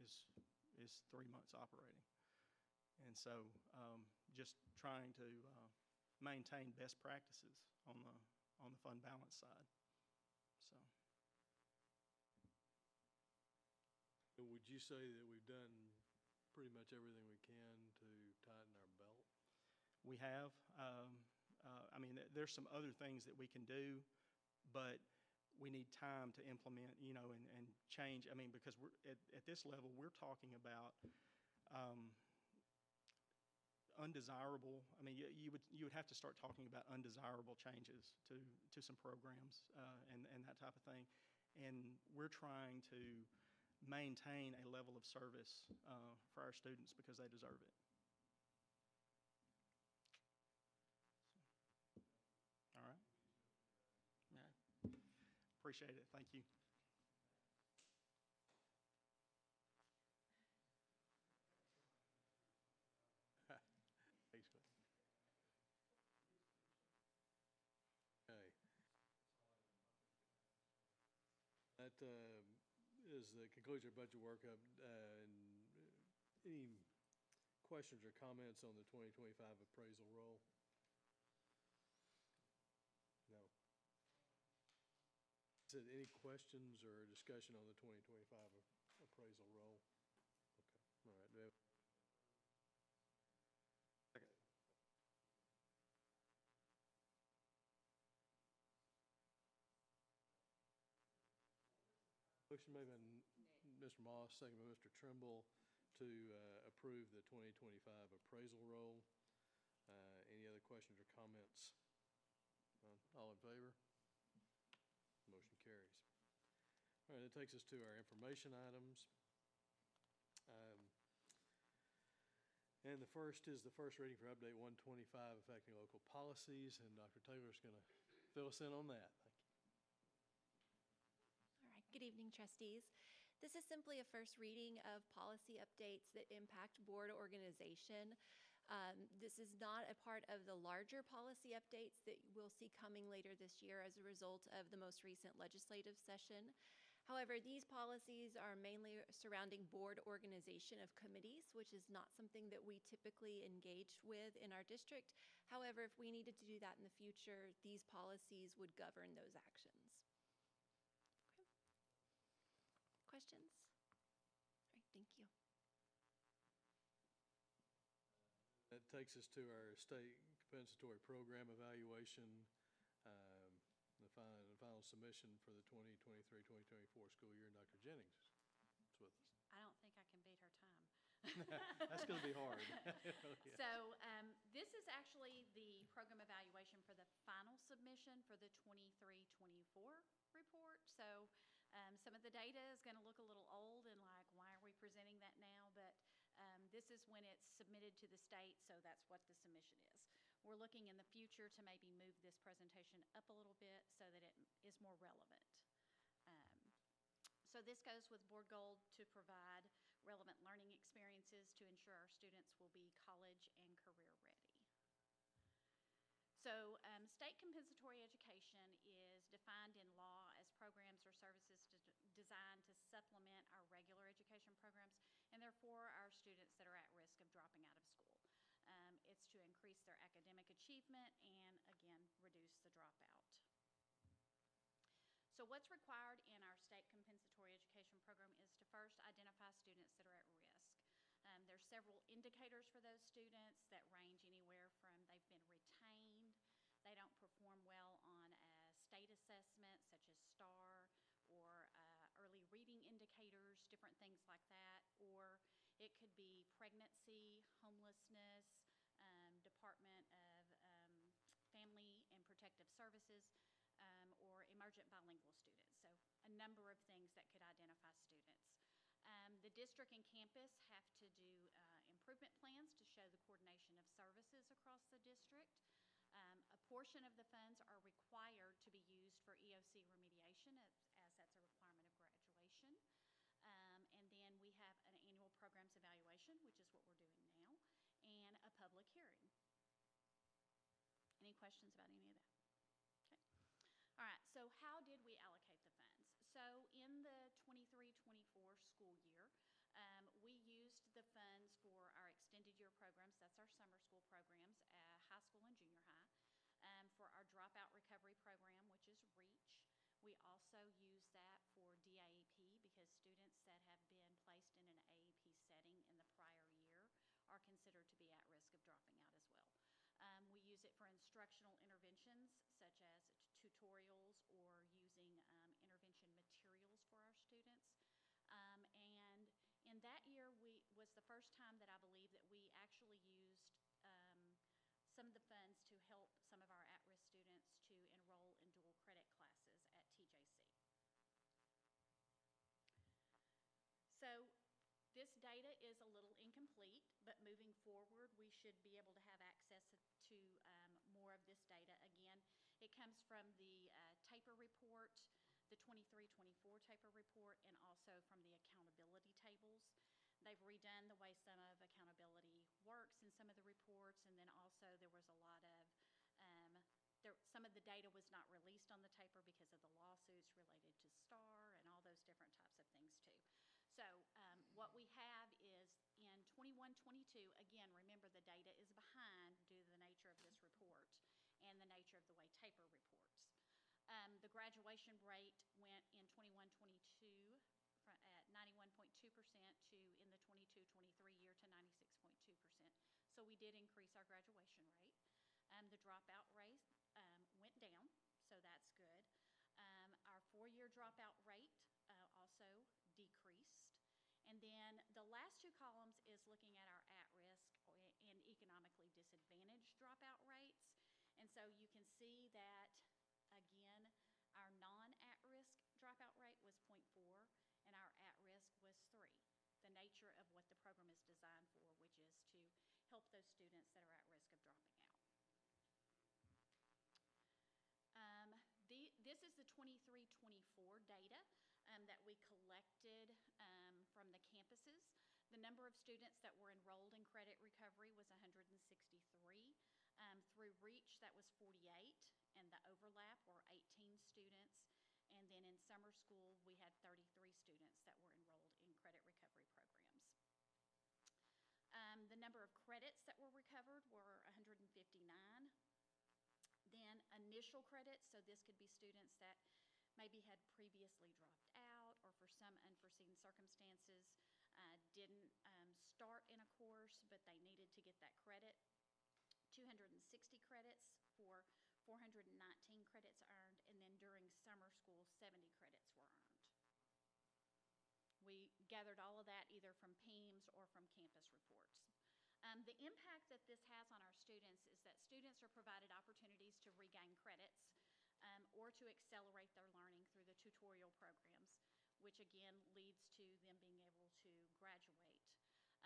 is 3 months operating. And so just trying to maintain best practices on the fund balance side. So would you say that we've done pretty much everything we can to tighten our belt? We have. There's some other things that we can do, but we need time to implement, and change. Because we're at this level, we're talking about undesirable. You would have to start talking about undesirable changes to some programs and that type of thing. And we're trying to maintain a level of service for our students because they deserve it. All right. Yeah. Appreciate it. Thank you. Thanks, Cliff. Okay. That is the conclusion of budget workup. Any questions or comments on the 2025 appraisal roll? No. Is there any questions or discussion on the 2025 appraisal roll? Okay. All right. Do we have second? Motion made by Mr. Moss, second by Mr. Trimble, to approve the 2025 appraisal roll. Any other questions or comments? None? All in favor? Motion carries. All right, that takes us to our information items. And the first is the first reading for Update 125 affecting local policies, and Dr. Taylor's going to fill us in on that. Thank you. All right, good evening, trustees. This is simply a first reading of policy updates that impact board organization. This is not a part of the larger policy updates that we'll see coming later this year as a result of the most recent legislative session. However, these policies are mainly surrounding board organization of committees, which is not something that we typically engage with in our district. However, if we needed to do that in the future, these policies would govern those actions. Okay. Questions? All right, thank you. That takes us to our state compensatory program evaluation. The final submission for the 2023-2024 school year. Dr. Jennings is with us. I don't think I can beat her time. That's going to be hard. Yeah. So this is actually the program evaluation for the final submission for the 23-24 report. So Some of the data is going to look a little old and like, why are we presenting that now? But this is when it's submitted to the state, so that's what the submission is. We're looking in the future to maybe move this presentation up a little bit so that it is more relevant. So this goes with Board Goal to provide relevant learning experiences to ensure our students will be college and career ready. So state compensatory education is defined in law as programs or services designed to supplement our regular education programs, and therefore our students that are at risk of dropping out of school. It's to increase their academic achievement and, again, reduce the dropout. So what's required in our state compensatory education program is to first identify students that are at risk. There's several indicators for those students that range anywhere from they've been retained, they don't perform well on a state assessment such as STAR, or early reading indicators, different things like that, or it could be pregnancy, homelessness, Department of Family and Protective Services, or emergent bilingual students. So a number of things that could identify students. The district and campus have to do improvement plans to show the coordination of services across the district. A portion of the funds are required to be used for EOC remediation as that's a requirement of graduation. And then we have an annual programs evaluation, which is what we're doing now, and a public hearing. Any questions about any of that? Okay. All right, so how did we allocate the funds? So in the 23-24 school year, we used the funds for our extended year programs, that's our summer school programs, high school and junior high, for our dropout recovery program, which is REACH. We also use that for DAEP because students that have been placed in an AEP setting in the prior year are considered to be at risk of dropping out as well. We use it for instructional interventions such as tutorials or using intervention materials for our students. And in that year, was the first time that I believe that we actually used some of the funds to help some of our at-risk students to enroll in dual credit classes at TJC. So this data is a little incomplete, but moving forward, we should be able to have access to more of this data. Again, it comes from the TAPER report, the 23-24 TAPER report, and also from the accountability tables. They've redone the way some of accountability works in some of the reports, and then also there was a lot of, some of the data was not released on the TAPER because of the lawsuits related to STAR and all those different types of things too. So what we have is in 21-22, again, remember the data is behind due to the nature of this report and the nature of the way TAPER reports. The graduation rate went in 21-22 at 91.2% to in the 22-23 year to 96.2%. So we did increase our graduation rate. The dropout rate went down, so that's good. Our 4-year dropout rate also decreased. And then the last two columns is looking at our at-risk and economically disadvantaged dropout rates. And so you can see that, again, our non-at-risk dropout rate was 0.4, and our at-risk was 3. The nature of what the program is designed for, which is to help those students that are at risk of dropping out. This is the 23-24 data that we collected from the campuses. The number of students that were enrolled in credit recovery was 163. Through REACH, that was 48, and the overlap were 18 students. And then in summer school, we had 33 students that were enrolled in credit recovery programs. The number of credits that were recovered were 159. Then initial credits, so this could be students that maybe had previously dropped out or for some unforeseen circumstances didn't start in a course, but they needed to get that credit. 260 credits for 419 credits earned, and then during summer school, 70 credits were earned. We gathered all of that either from PEIMS or from campus reports. The impact that this has on our students is that students are provided opportunities to regain credits or to accelerate their learning through the tutorial programs. which again leads to them being able to graduate.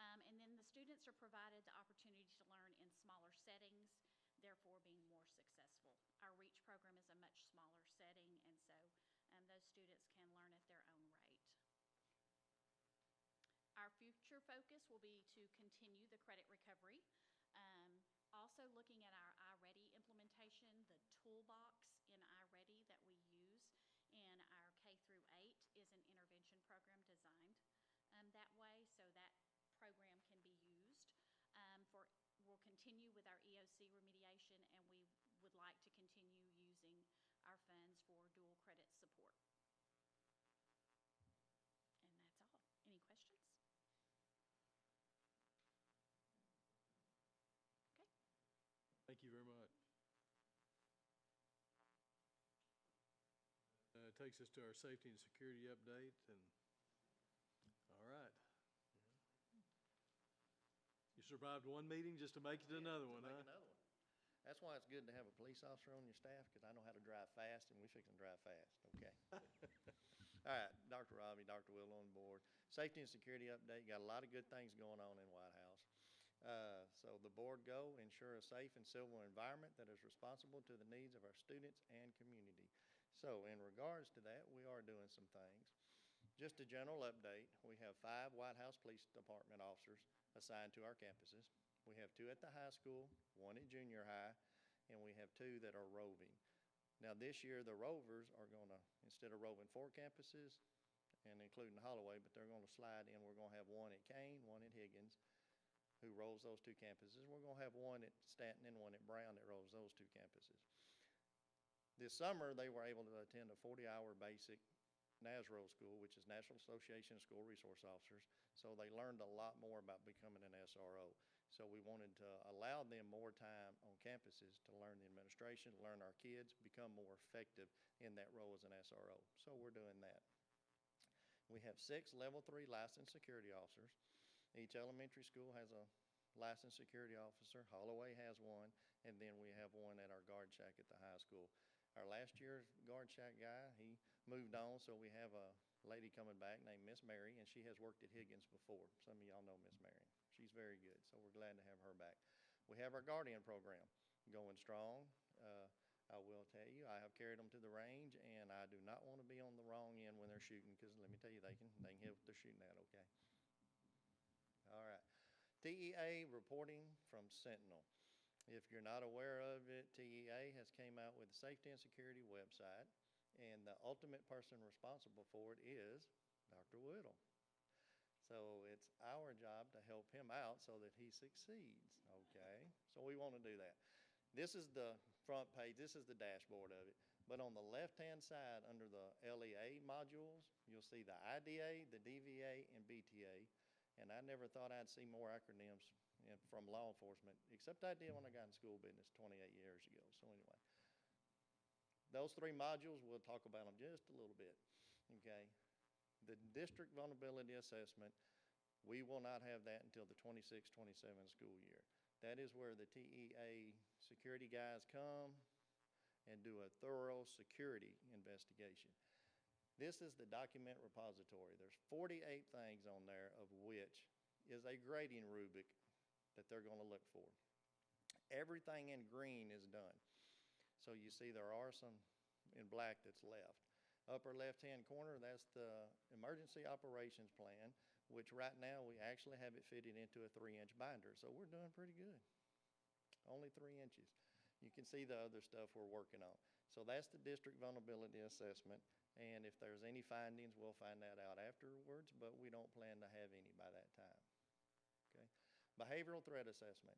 And then the students are provided the opportunity to learn in smaller settings, therefore being more successful. Our REACH program is a much smaller setting, and so those students can learn at their own rate. Our future focus will be to continue the credit recovery. Also looking at our iReady implementation, the toolbox in iReady that we use in our K through 8 is an intervention program designed that way, so that program can be used. We'll continue with our EOC remediation, and we would like to continue using our funds for dual credit support. And that's all. Any questions? Okay. Thank you very much. Takes us to our safety and security update, and all right. You survived one meeting just to make it to another one, huh? Make another one. That's why it's good to have a police officer on your staff, because I know how to drive fast, and we fixing to drive fast, okay? All right, Dr. Robbie, Dr. Will on board. Safety and security update, got a lot of good things going on in Whitehouse. So the board goal, ensure a safe and civil environment that is responsible to the needs of our students and community. So in regards to that, we are doing some things. Just a general update, we have 5 Whitehouse Police Department officers assigned to our campuses. We have 2 at the high school, 1 at junior high, and we have 2 that are roving. Now this year, the rovers are gonna, instead of roving 4 campuses, and including Holloway, but they're gonna slide in, we're gonna have 1 at Kane, 1 at Higgins, who rolls those 2 campuses. We're gonna have 1 at Stanton and 1 at Brown that rolls those 2 campuses. This summer, they were able to attend a 40-hour basic NASRO school, which is National Association of School Resource Officers. So they learned a lot more about becoming an SRO. So we wanted to allow them more time on campuses to learn the administration, learn our kids, become more effective in that role as an SRO. So we're doing that. We have 6 level 3 licensed security officers. Each elementary school has a licensed security officer. Holloway has 1, and then we have 1 at our guard shack at the high school. Our last year's guard shack guy, he moved on, so we have a lady coming back named Miss Mary, and she has worked at Higgins before. Some of y'all know Miss Mary. She's very good, so we're glad to have her back. We have our Guardian program going strong. I will tell you, I have carried them to the range, and I do not want to be on the wrong end when they're shooting, because let me tell you, they can hit what they're shooting at, okay? All right. TEA reporting from Sentinel. If you're not aware of it, TEA has came out with a safety and security website, and the ultimate person responsible for it is Dr. Whittle. So it's our job to help him out so that he succeeds, okay? So we want to do that. This is the front page. This is the dashboard of it. But on the left-hand side, under the LEA modules, you'll see the IDA, the DVA, and BTA. And I never thought I'd see more acronyms from law enforcement, except I did when I got in school business 28 years ago. So anyway, those 3 modules, we'll talk about them just a little bit, okay? The district vulnerability assessment, we will not have that until the 26-27 school year. That is where the TEA security guys come and do a thorough security investigation. This is the document repository. There's 48 things on there, of which is a grading rubric that they're going to look for. Everything in green is done. So you see there are some in black that's left. Upper left-hand corner, that's the emergency operations plan, which right now we actually have it fitted into a 3-inch binder. So we're doing pretty good. Only 3 inches. You can see the other stuff we're working on. So that's the district vulnerability assessment. And if there's any findings, we'll find that out afterwards, but we don't plan to have any by that time. Okay. Behavioral threat assessment.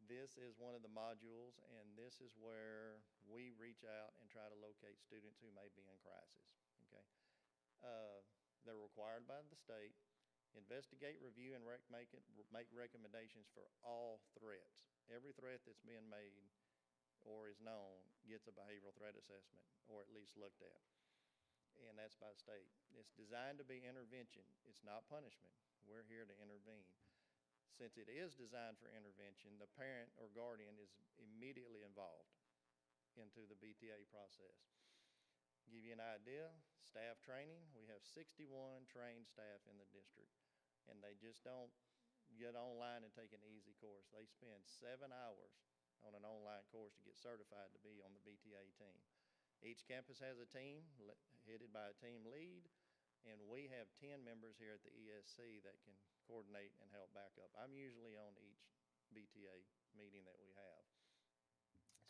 This is one of the modules, and this is where we reach out and try to locate students who may be in crisis. Okay. They're required by the state. Investigate, review, and make recommendations for all threats. Every threat that's being made or is known gets a behavioral threat assessment, or at least looked at. And that's by state. It's designed to be intervention. It's not punishment. We're here to intervene. Since it is designed for intervention, the parent or guardian is immediately involved into the BTA process. Give you an idea, staff training, we have 61 trained staff in the district, and they just don't get online and take an easy course. They spend 7 hours on an online course to get certified to be on the BTA team. Each campus has a team headed by a team lead, and we have 10 members here at the ESC that can coordinate and help back up. I'm usually on each BTA meeting that we have.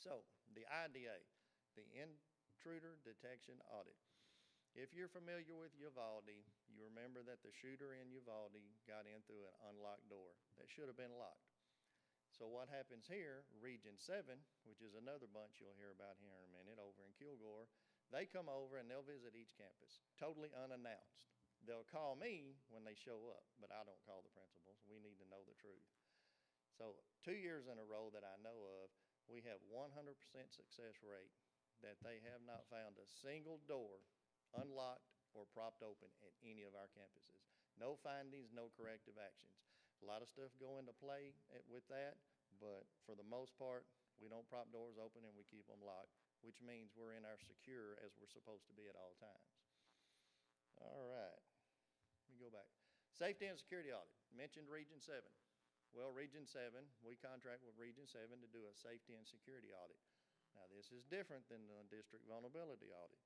So, the IDA, the Intruder Detection Audit. If you're familiar with Uvalde, you remember that the shooter in Uvalde got in through an unlocked door that should have been locked. So what happens here, Region 7, which is another bunch you'll hear about here in a minute over in Kilgore, they come over and they'll visit each campus, totally unannounced. They'll call me when they show up, but I don't call the principals. We need to know the truth. So 2 years in a row that I know of, we have 100% success rate that they have not found a single door unlocked or propped open at any of our campuses. No findings, no corrective actions. A lot of stuff go into play with that, but for the most part, we don't prop doors open and we keep them locked, which means we're in our secure as we're supposed to be at all times. All right, let me go back. Safety and security audit, mentioned Region 7. Well, Region 7, we contract with Region 7 to do a safety and security audit. Now, this is different than the district vulnerability audit.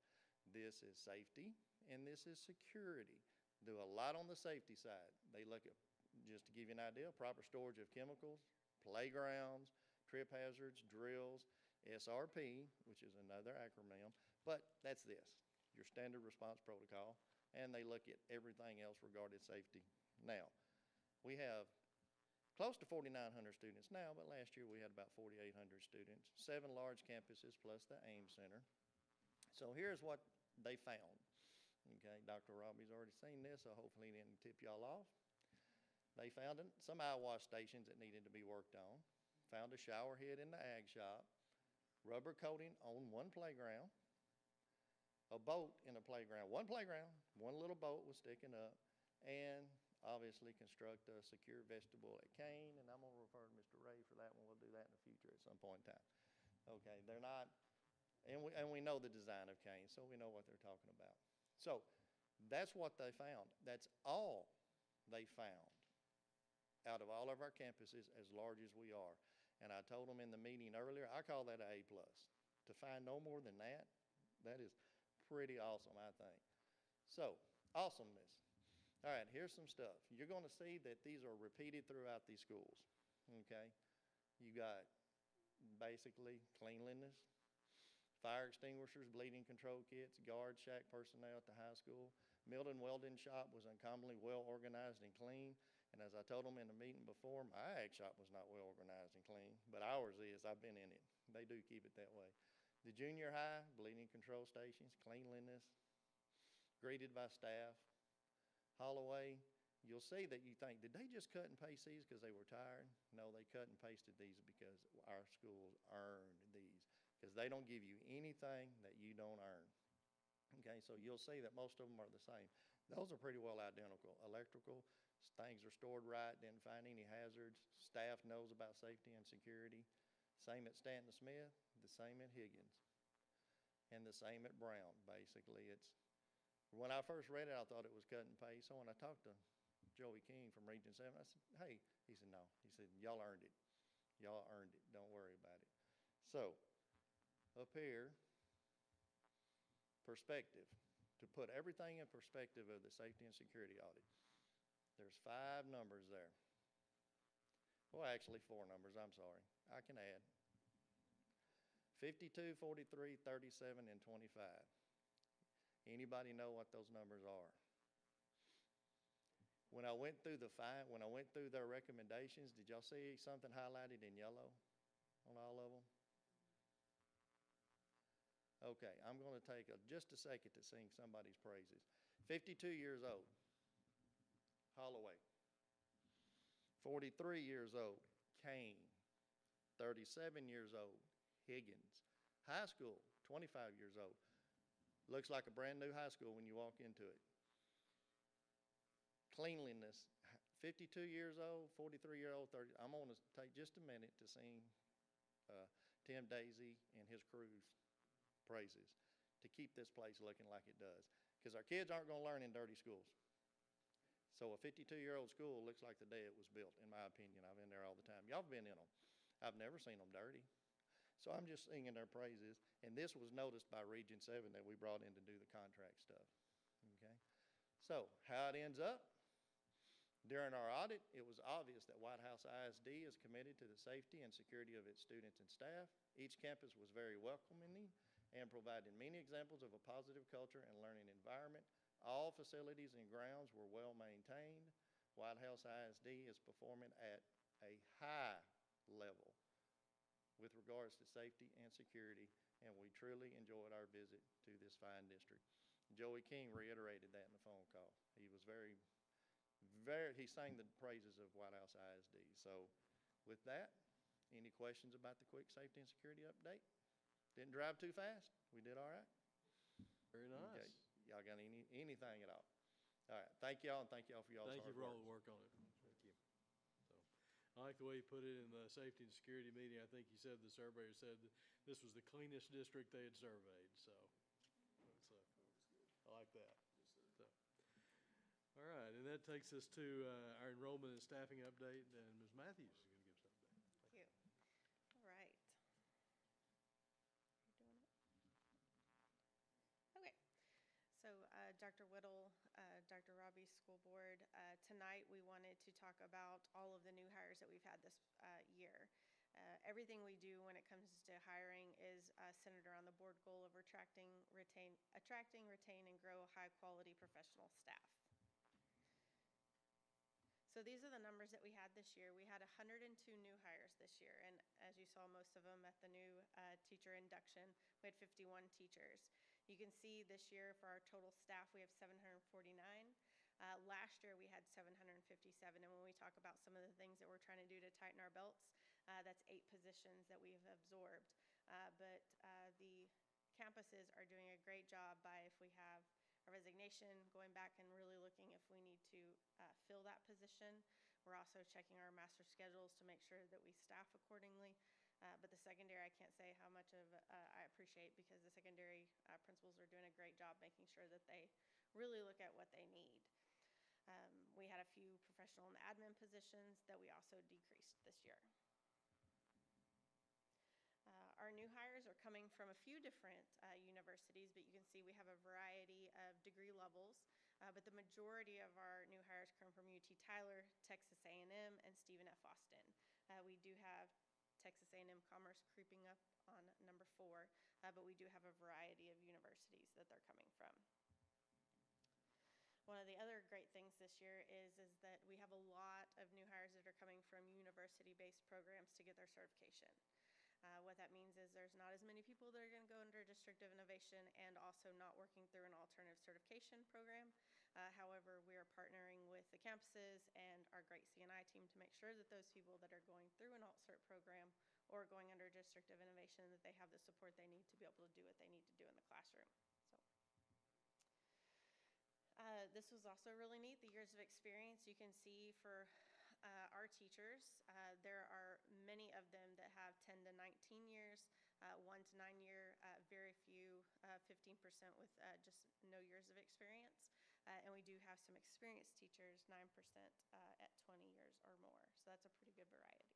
This is safety and this is security. Do a lot on the safety side. They look at, just to give you an idea, proper storage of chemicals, playgrounds, trip hazards, drills, SRP, which is another acronym, but that's this, your standard response protocol, and they look at everything else regarding safety. Now, we have close to 4,900 students now, but last year we had about 4,800 students, 7 large campuses plus the AIM Center. So here's what they found. Okay, Dr. Robbie's already seen this, so hopefully he didn't tip y'all off. They found some eye wash stations that needed to be worked on, found a shower head in the ag shop, rubber coating on one playground, a boat in a playground. One playground, one little boat was sticking up, and obviously construct a secure vestibule at Kane, and I'm going to refer to Mr. Ray for that one. We'll do that in the future at some point in time. Okay, they're not, and we know the design of Kane, so we know what they're talking about. So that's what they found. That's all they found out of all of our campuses, as large as we are. And I told them in the meeting earlier, I call that an A+. To find no more than that, that is pretty awesome, I think. So, awesomeness. All right, here's some stuff. You're going to see that these are repeated throughout these schools, okay? You got basically cleanliness, fire extinguishers, bleeding control kits, guard shack personnel at the high school. Milton Welding Shop was uncommonly well organized and clean. And as I told them in the meeting before, my ag shop was not well organized and clean, but ours is. I've been in it. They do keep it that way. The junior high, bleeding control stations, cleanliness, greeted by staff. Holloway, you'll see that you think, did they just cut and paste these because they were tired? No, they cut and pasted these because our schools earned these, because they don't give you anything that you don't earn. Okay, so you'll see that most of them are the same. Those are pretty well identical. Electrical, things are stored right, didn't find any hazards. Staff knows about safety and security. Same at Stanton Smith, the same at Higgins, and the same at Brown. Basically, it's, when I first read it, I thought it was cut and paste. So when I talked to Joey King from Region 7, I said, hey, he said, no. He said, y'all earned it. Y'all earned it. Don't worry about it. So, up here, perspective. To put everything in perspective of the safety and security audit. There's 5 numbers there. Well, actually 4 numbers, I'm sorry. I can add. 52, 43, 37, and 25. Anybody know what those numbers are? When I went through their recommendations, did y'all see something highlighted in yellow on all of them? Okay, I'm going to take just a second to sing somebody's praises. 52 years old, Holloway. 43 years old, Kane. 37 years old, Higgins. High school, 25 years old. Looks like a brand new high school when you walk into it. Cleanliness, 52 years old, 43-year-old, 30. I'm going to take just a minute to sing Tim Daisy and his crew's praises. to keep this place looking like it does. Because our kids aren't going to learn in dirty schools. So a 52-year-old school looks like the day it was built, in my opinion. I've been there all the time. Y'all have been in them. I've never seen them dirty. So I'm just singing their praises. And this was noticed by Region 7 that we brought in to do the contract stuff. Okay? So how it ends up? During our audit, it was obvious that Whitehouse ISD is committed to the safety and security of its students and staff. Each campus was very welcoming and provided many examples of a positive culture and learning environment. All facilities and grounds were well maintained. Whitehouse ISD is performing at a high level with regards to safety and security, and we truly enjoyed our visit to this fine district. Joey King reiterated that in the phone call. He was he sang the praises of Whitehouse ISD. So with that, any questions about the quick safety and security update? Didn't drive too fast? We did all right? Very Okay. nice. Y'all got anything at all? All right. Thank y'all, and thank y'all for y'all's hard Thank you work. for all the work on it. Thank you. So, I like the way you put it in the safety and security meeting. I think you said the surveyor said that this was the cleanest district they had surveyed, so I like that. So, all right, and that takes us to our enrollment and staffing update, and Ms. Matthews is going to give us an update. Thank you. All right. You're doing it? Okay. So Dr. Whittle, Dr. Robbie, School Board, tonight we wanted to talk about all of the new hires that we've had this year. Everything we do when it comes to hiring is centered around the board goal of attracting, retain, and grow high-quality professional staff. So these are the numbers that we had this year. We had 102 new hires this year, and as you saw, most of them at the new teacher induction. We had 51 teachers. You can see this year for our total staff, we have 749. Last year, we had 757, and when we talk about some of the things that we're trying to do to tighten our belts, that's 8 positions that we've absorbed. But the campuses are doing a great job by, if we have a resignation, going back and really looking if we need to fill that position. We're also checking our master schedules to make sure that we staff accordingly. But the secondary, I can't say how much of I appreciate, because the secondary principals are doing a great job making sure that they really look at what they need. We had a few professional and admin positions that we also decreased this year. Our new hires are coming from a few different universities, but you can see we have a variety of degree levels. But the majority of our new hires come from UT Tyler, Texas A&M, and Stephen F. Austin. We do have Texas A&M Commerce creeping up on number 4, but we do have a variety of universities that they're coming from. One of the other great things this year is that we have a lot of new hires that are coming from university-based programs to get their certification. What that means is there's not as many people that are going to go under District of Innovation and also not working through an alternative certification program. However, we are partnering with the campuses and our great C&I team to make sure that those people that are going through an alt-cert program or going under District of Innovation, that they have the support they need to be able to do what they need to do in the classroom. This was also really neat, the years of experience. You can see for our teachers, there are many of them that have 10 to 19 years, 1 to 9 year, very few, 15% with just no years of experience. And we do have some experienced teachers, 9% at 20 years or more. So that's a pretty good variety.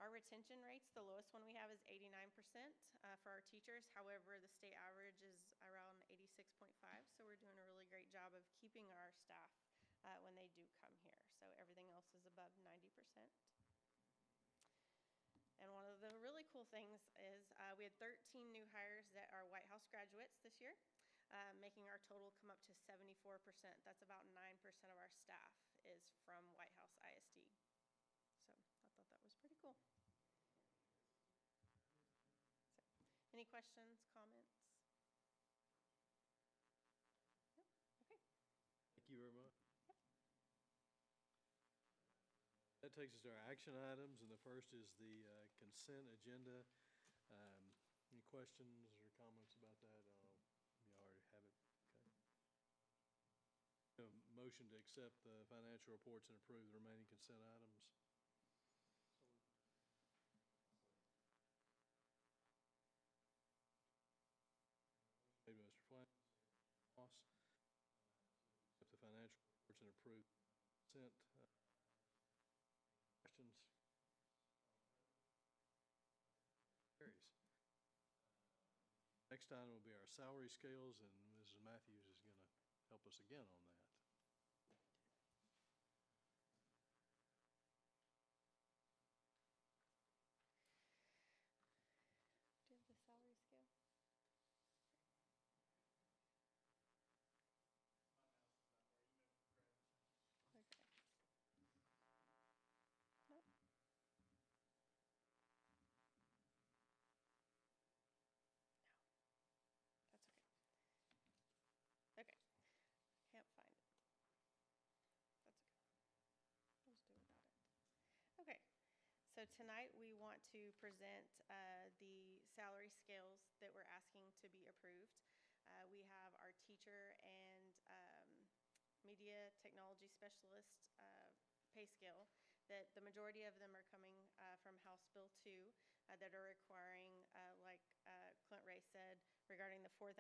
Our retention rates, the lowest one we have is 89% for our teachers. However, the state average is around 86.5, so we're doing a really great job of keeping our staff when they do come here. So everything else is above 90%. And one of the really cool things is we had 13 new hires that are Whitehouse graduates this year, making our total come up to 74%. That's about 9% of our staff is from Whitehouse ISD. So I thought that was pretty cool. So, any questions, comments? Yep. Okay. Thank you very much. Yep. That takes us to our action items, and the first is the consent agenda. Any questions or comments about that? You already have it. Okay. A motion to accept the financial reports and approve the remaining consent items. approve consent. Questions? Carries. Next item will be our salary scales, and Mrs. Matthews is going to help us again on that. Do you have the salary scale? Okay. Nope. That's okay. Okay. Can't find it. That's okay. We'll just do without it. Okay. So tonight we want to present the salary scales that we're asking to be approved. We have our teacher and media technology specialist pay scale that the majority of them are coming from House Bill 2 that are requiring, like Clint Ray said, regarding the $4,000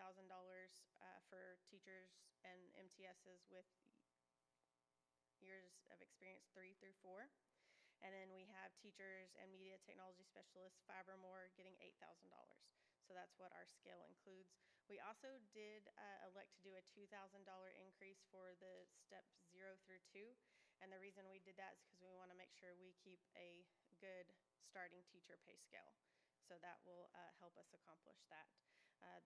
for teachers and MTSs with years of experience 3 through 4. And then we have teachers and media technology specialists, 5 or more, getting $8,000. So that's what our scale includes. We also did elect to do a $2,000 increase for the steps 0 through 2. And the reason we did that is because we want to make sure we keep a good starting teacher pay scale. So that will help us accomplish that.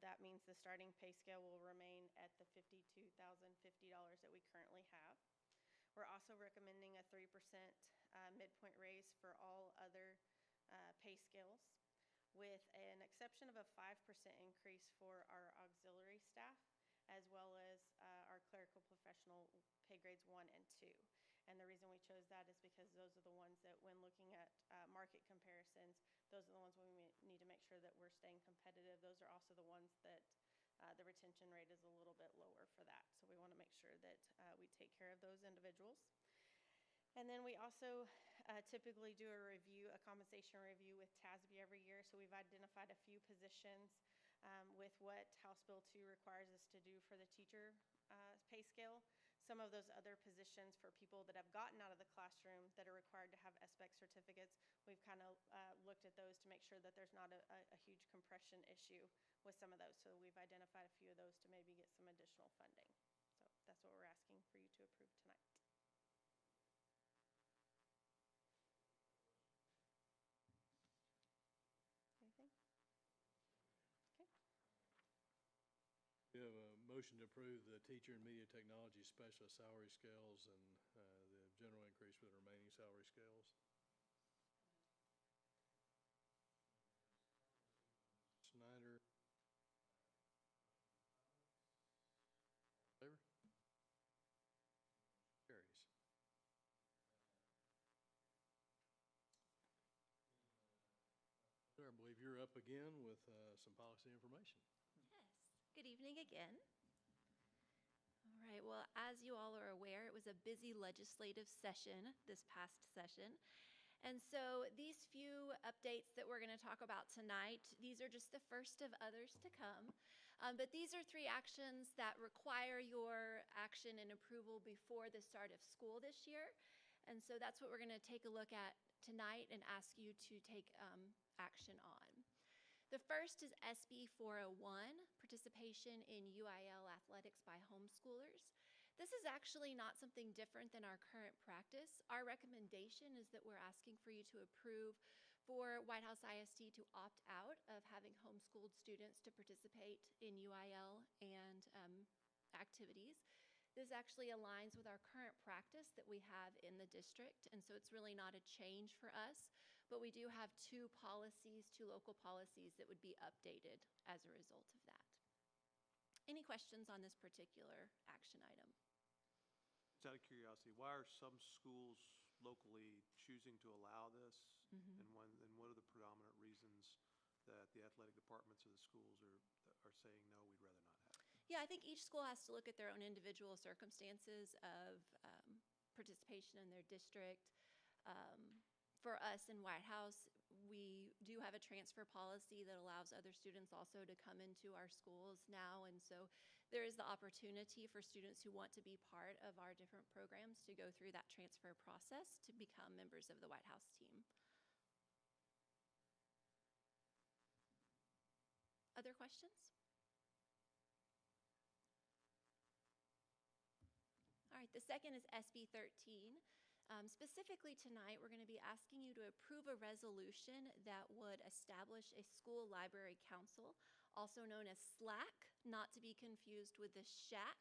That means the starting pay scale will remain at the $52,050 that we currently have. We're also recommending a 3% midpoint raise for all other pay scales, with an exception of a 5% increase for our auxiliary staff, as well as our clerical professional pay grades 1 and 2. And the reason we chose that is because those are the ones that, when looking at market comparisons, those are the ones we need to make sure that we're staying competitive. Those are also the ones that the retention rate is a little bit lower for that. So we want to make sure that we take care of those individuals. And then we also typically do a compensation review with TASB every year. So we've identified a few positions with what House Bill 2 requires us to do for the teacher pay scale. Some of those other positions for people that have gotten out of the classroom that are required to have SBEC certificates, we've kind of looked at those to make sure that there's not a huge compression issue with some of those. So we've identified a few of those to maybe get some additional funding. So that's what we're asking for you to approve tonight. Anything? Okay. We have a motion to approve the teacher and media technology specialist salary scales and the general increase for the remaining salary scales. Snyder. Favor? Carries. I believe you're up again with some policy information. Yes. Good evening again. All right. Well, as you all are aware, it was a busy legislative session this past session. And so these few updates that we're going to talk about tonight, these are just the first of others to come. But these are 3 actions that require your action and approval before the start of school this year. And so that's what we're going to take a look at tonight and ask you to take action on. The first is SB 401, participation in UIL athletics by homeschoolers. This is actually not something different than our current practice. Our recommendation is that we're asking for you to approve for Whitehouse ISD to opt out of having homeschooled students to participate in UIL and activities. This actually aligns with our current practice that we have in the district, and so it's really not a change for us, but we do have 2 local policies that would be updated as a result of that. Any questions on this particular action item? Just out of curiosity, why are some schools locally choosing to allow this? Mm-hmm. And what are the predominant reasons that the athletic departments of the schools are saying, no, we'd rather not have it? Yeah, I think each school has to look at their own individual circumstances of participation in their district. For us in Whitehouse, we do have a transfer policy that allows other students also to come into our schools now, and so There is the opportunity for students who want to be part of our different programs to go through that transfer process to become members of the White House team. Other questions? All right, the second is SB 13. Specifically tonight, we're going to be asking you to approve a resolution that would establish a school library council, also known as SLAC, not to be confused with the SHAC,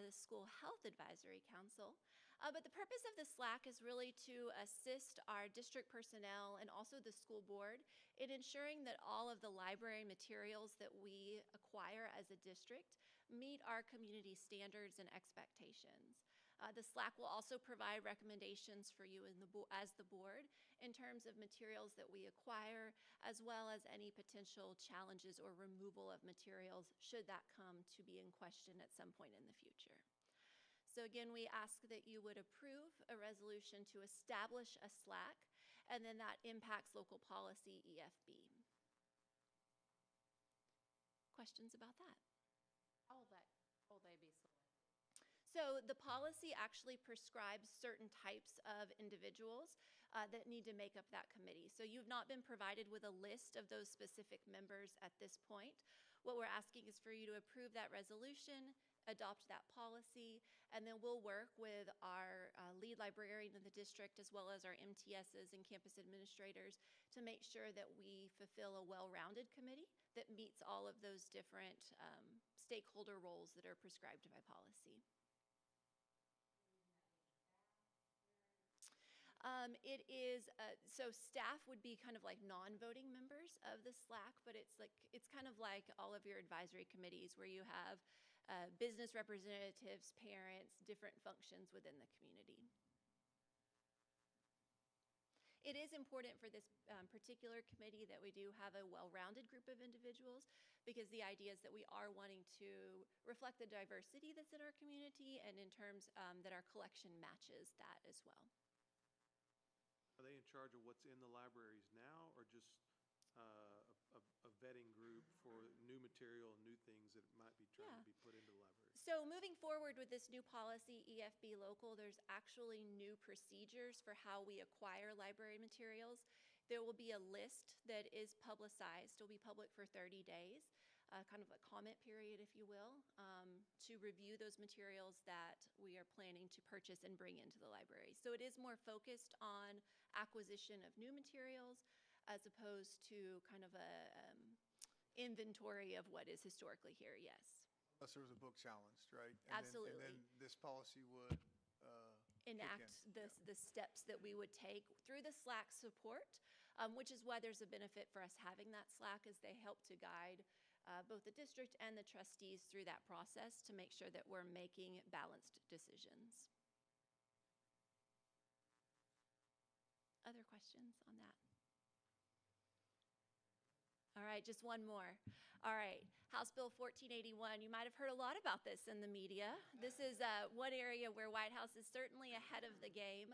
the School Health Advisory Council. But the purpose of the SLAC is really to assist our district personnel and also the school board in ensuring that all of the library materials that we acquire as a district meet our community standards and expectations. The SLAC will also provide recommendations for you as the board in terms of materials that we acquire, as well as any potential challenges or removal of materials should that come to be in question at some point in the future. So again, we ask that you would approve a resolution to establish a SLAC, and then that impacts local policy EFB. Questions about that? How will they be selected? So the policy actually prescribes certain types of individuals that need to make up that committee. So you've not been provided with a list of those specific members at this point. What we're asking is for you to approve that resolution, adopt that policy, and then we'll work with our lead librarian in the district as well as our MTSs and campus administrators to make sure that we fulfill a well-rounded committee that meets all of those different stakeholder roles that are prescribed by policy. It is, so staff would be kind of like non-voting members of the SLAC, but it's kind of like all of your advisory committees where you have business representatives, parents, different functions within the community. It is important for this particular committee that we do have a well-rounded group of individuals, because the idea is that we are wanting to reflect the diversity that's in our community, and in terms that our collection matches that as well. Are they in charge of what's in the libraries now, or just a vetting group for new material and new things that might be trying to be put into the library? So moving forward with this new policy, EFB local, there's actually new procedures for how we acquire library materials. There will be a list that is publicized. It'll be public for 30 days, kind of a comment period, if you will, to review those materials that we are planning to purchase and bring into the library. So it is more focused on acquisition of new materials as opposed to kind of a inventory of what is historically here, yes. Unless there was a book challenged, right? Absolutely. And then this policy would enact the steps that we would take through the SLAC support, which is why there's a benefit for us having that SLAC, as they help to guide both the district and the trustees through that process to make sure that we're making balanced decisions. Other questions on that? All right, just one more. All right, House Bill 1481. You might have heard a lot about this in the media. This is one area where Whitehouse is certainly ahead of the game.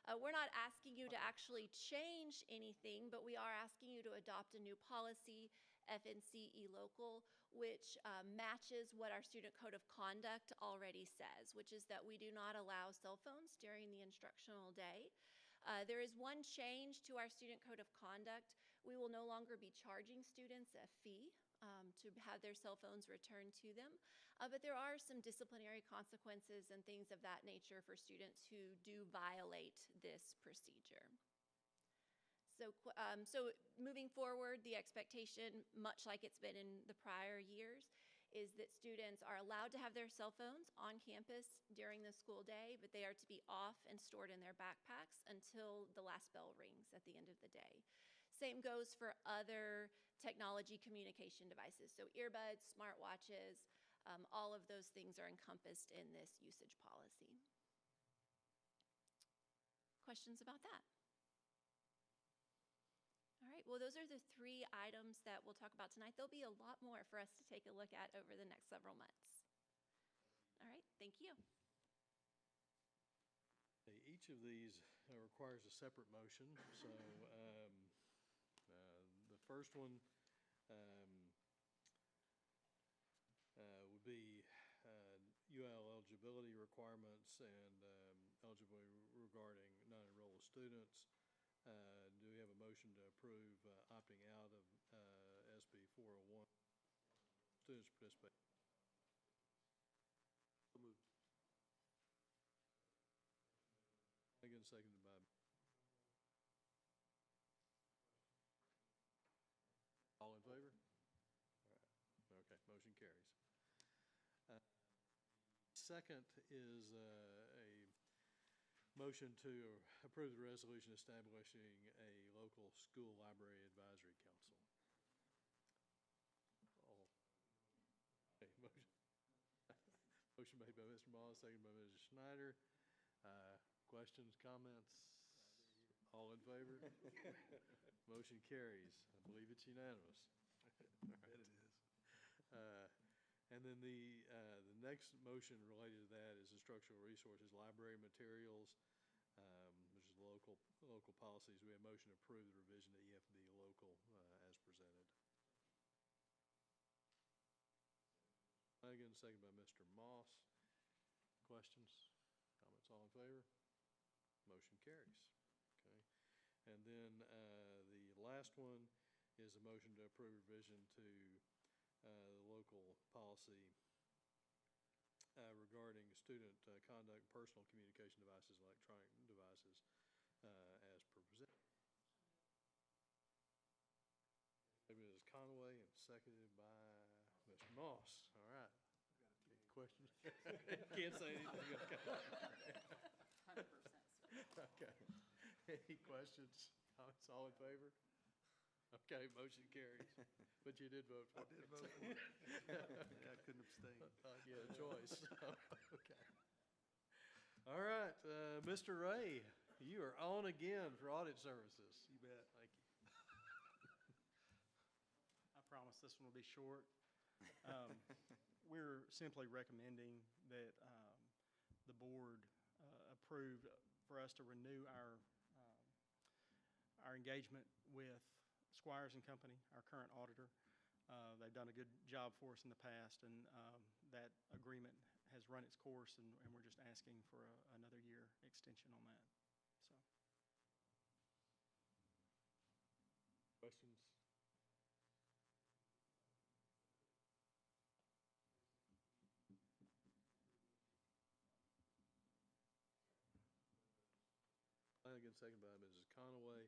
We're not asking you to actually change anything, but we are asking you to adopt a new policy, FNCE local, which matches what our Student Code of Conduct already says, which is that we do not allow cell phones during the instructional day. There is one change to our Student Code of Conduct. We will no longer be charging students a fee to have their cell phones returned to them. But there are some disciplinary consequences and things of that nature for students who do violate this procedure. So moving forward, the expectation, much like it's been in the prior years, is that students are allowed to have their cell phones on campus during the school day, but they are to be off and stored in their backpacks until the last bell rings at the end of the day. Same goes for other technology communication devices. So earbuds, smartwatches, all of those things are encompassed in this usage policy. Questions about that? All right, well, those are the 3 items that we'll talk about tonight. There'll be a lot more for us to take a look at over the next several months. All right, thank you. Each of these requires a separate motion. So the first one would be UL eligibility requirements and eligibility regarding non-enrolled students. Do we have a motion to approve opting out of SB 401, students participate? So moved. Again, seconded by. All in favor? All right. Okay, motion carries. Second is a motion to approve the resolution establishing a local school library advisory council. Okay, motion made by Mr. Moss, seconded by Mrs. Schneider. Questions, comments? All in favor? Motion carries. I believe it's unanimous. I bet it is. And then the next motion related to that is instructional resources, library materials, which is local policies. We have motion to approve the revision to EFB local as presented. Again, second by Mr. Moss. Questions, comments, all in favor? Motion carries. Okay. And then the last one is a motion to approve revision to the local policy regarding student conduct, personal communication devices, electronic devices as per presented. Mrs. Conway and seconded by Mr. Moss. All right. Any questions? Can't say anything. Okay. 100%. Okay. Any questions? Comments? All in favor? Okay, motion carries. But you did vote for it. I did vote for it. Yeah, I couldn't abstain. You had a choice. Okay. All right, Mr. Ray, you are on again for audit services. You bet. Thank you. I promise this one will be short. We're simply recommending that the board approve for us to renew our engagement with Squires and Company, our current auditor. They've done a good job for us in the past, and that agreement has run its course, and we're just asking for another year extension on that. So. Questions? Again, second by Mrs. Conaway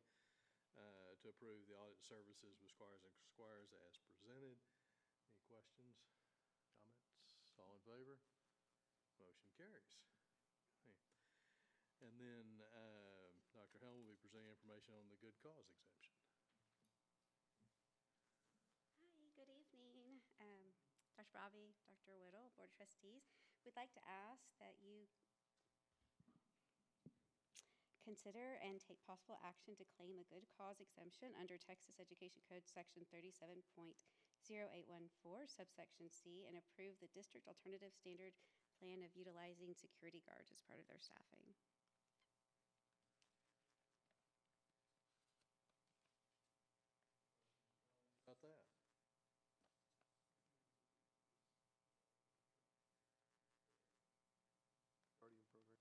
to approve the audit services with Squires and Squires as presented. Any questions, comments? All in favor? Motion carries. Okay. And then Dr. Helm will be presenting information on the good cause exemption. Hi, good evening. Dr. Bravi, Dr. Whittle, Board of Trustees. We'd like to ask that you consider and take possible action to claim a good cause exemption under Texas Education Code Section 37.0814, subsection C, and approve the district alternative standard plan of utilizing security guards as part of their staffing. About that? Guardian program.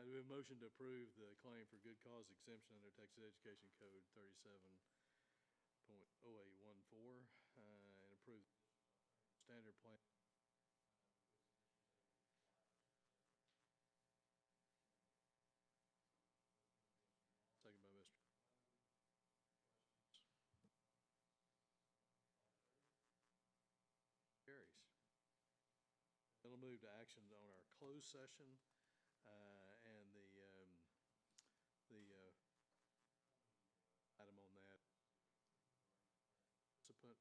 Do we have a motion to approve the claim for good cause exemption under Texas Education Code 37.0814 and approve the standard plan? Second by Mr. Carries. Then we'll move to action on our closed session. And the item on that participant.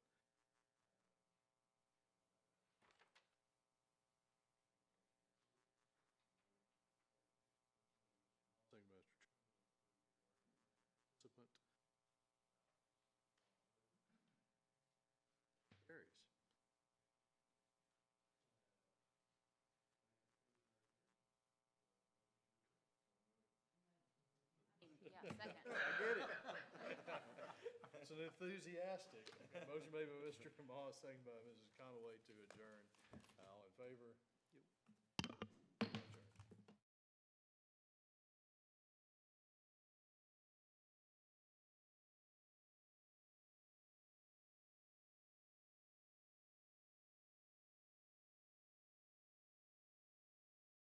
Second by Mr. Participant. Carries. wasn't enthusiastic. Motion made by Mr. Moss, second by Mrs. Conaway to adjourn. All in favor?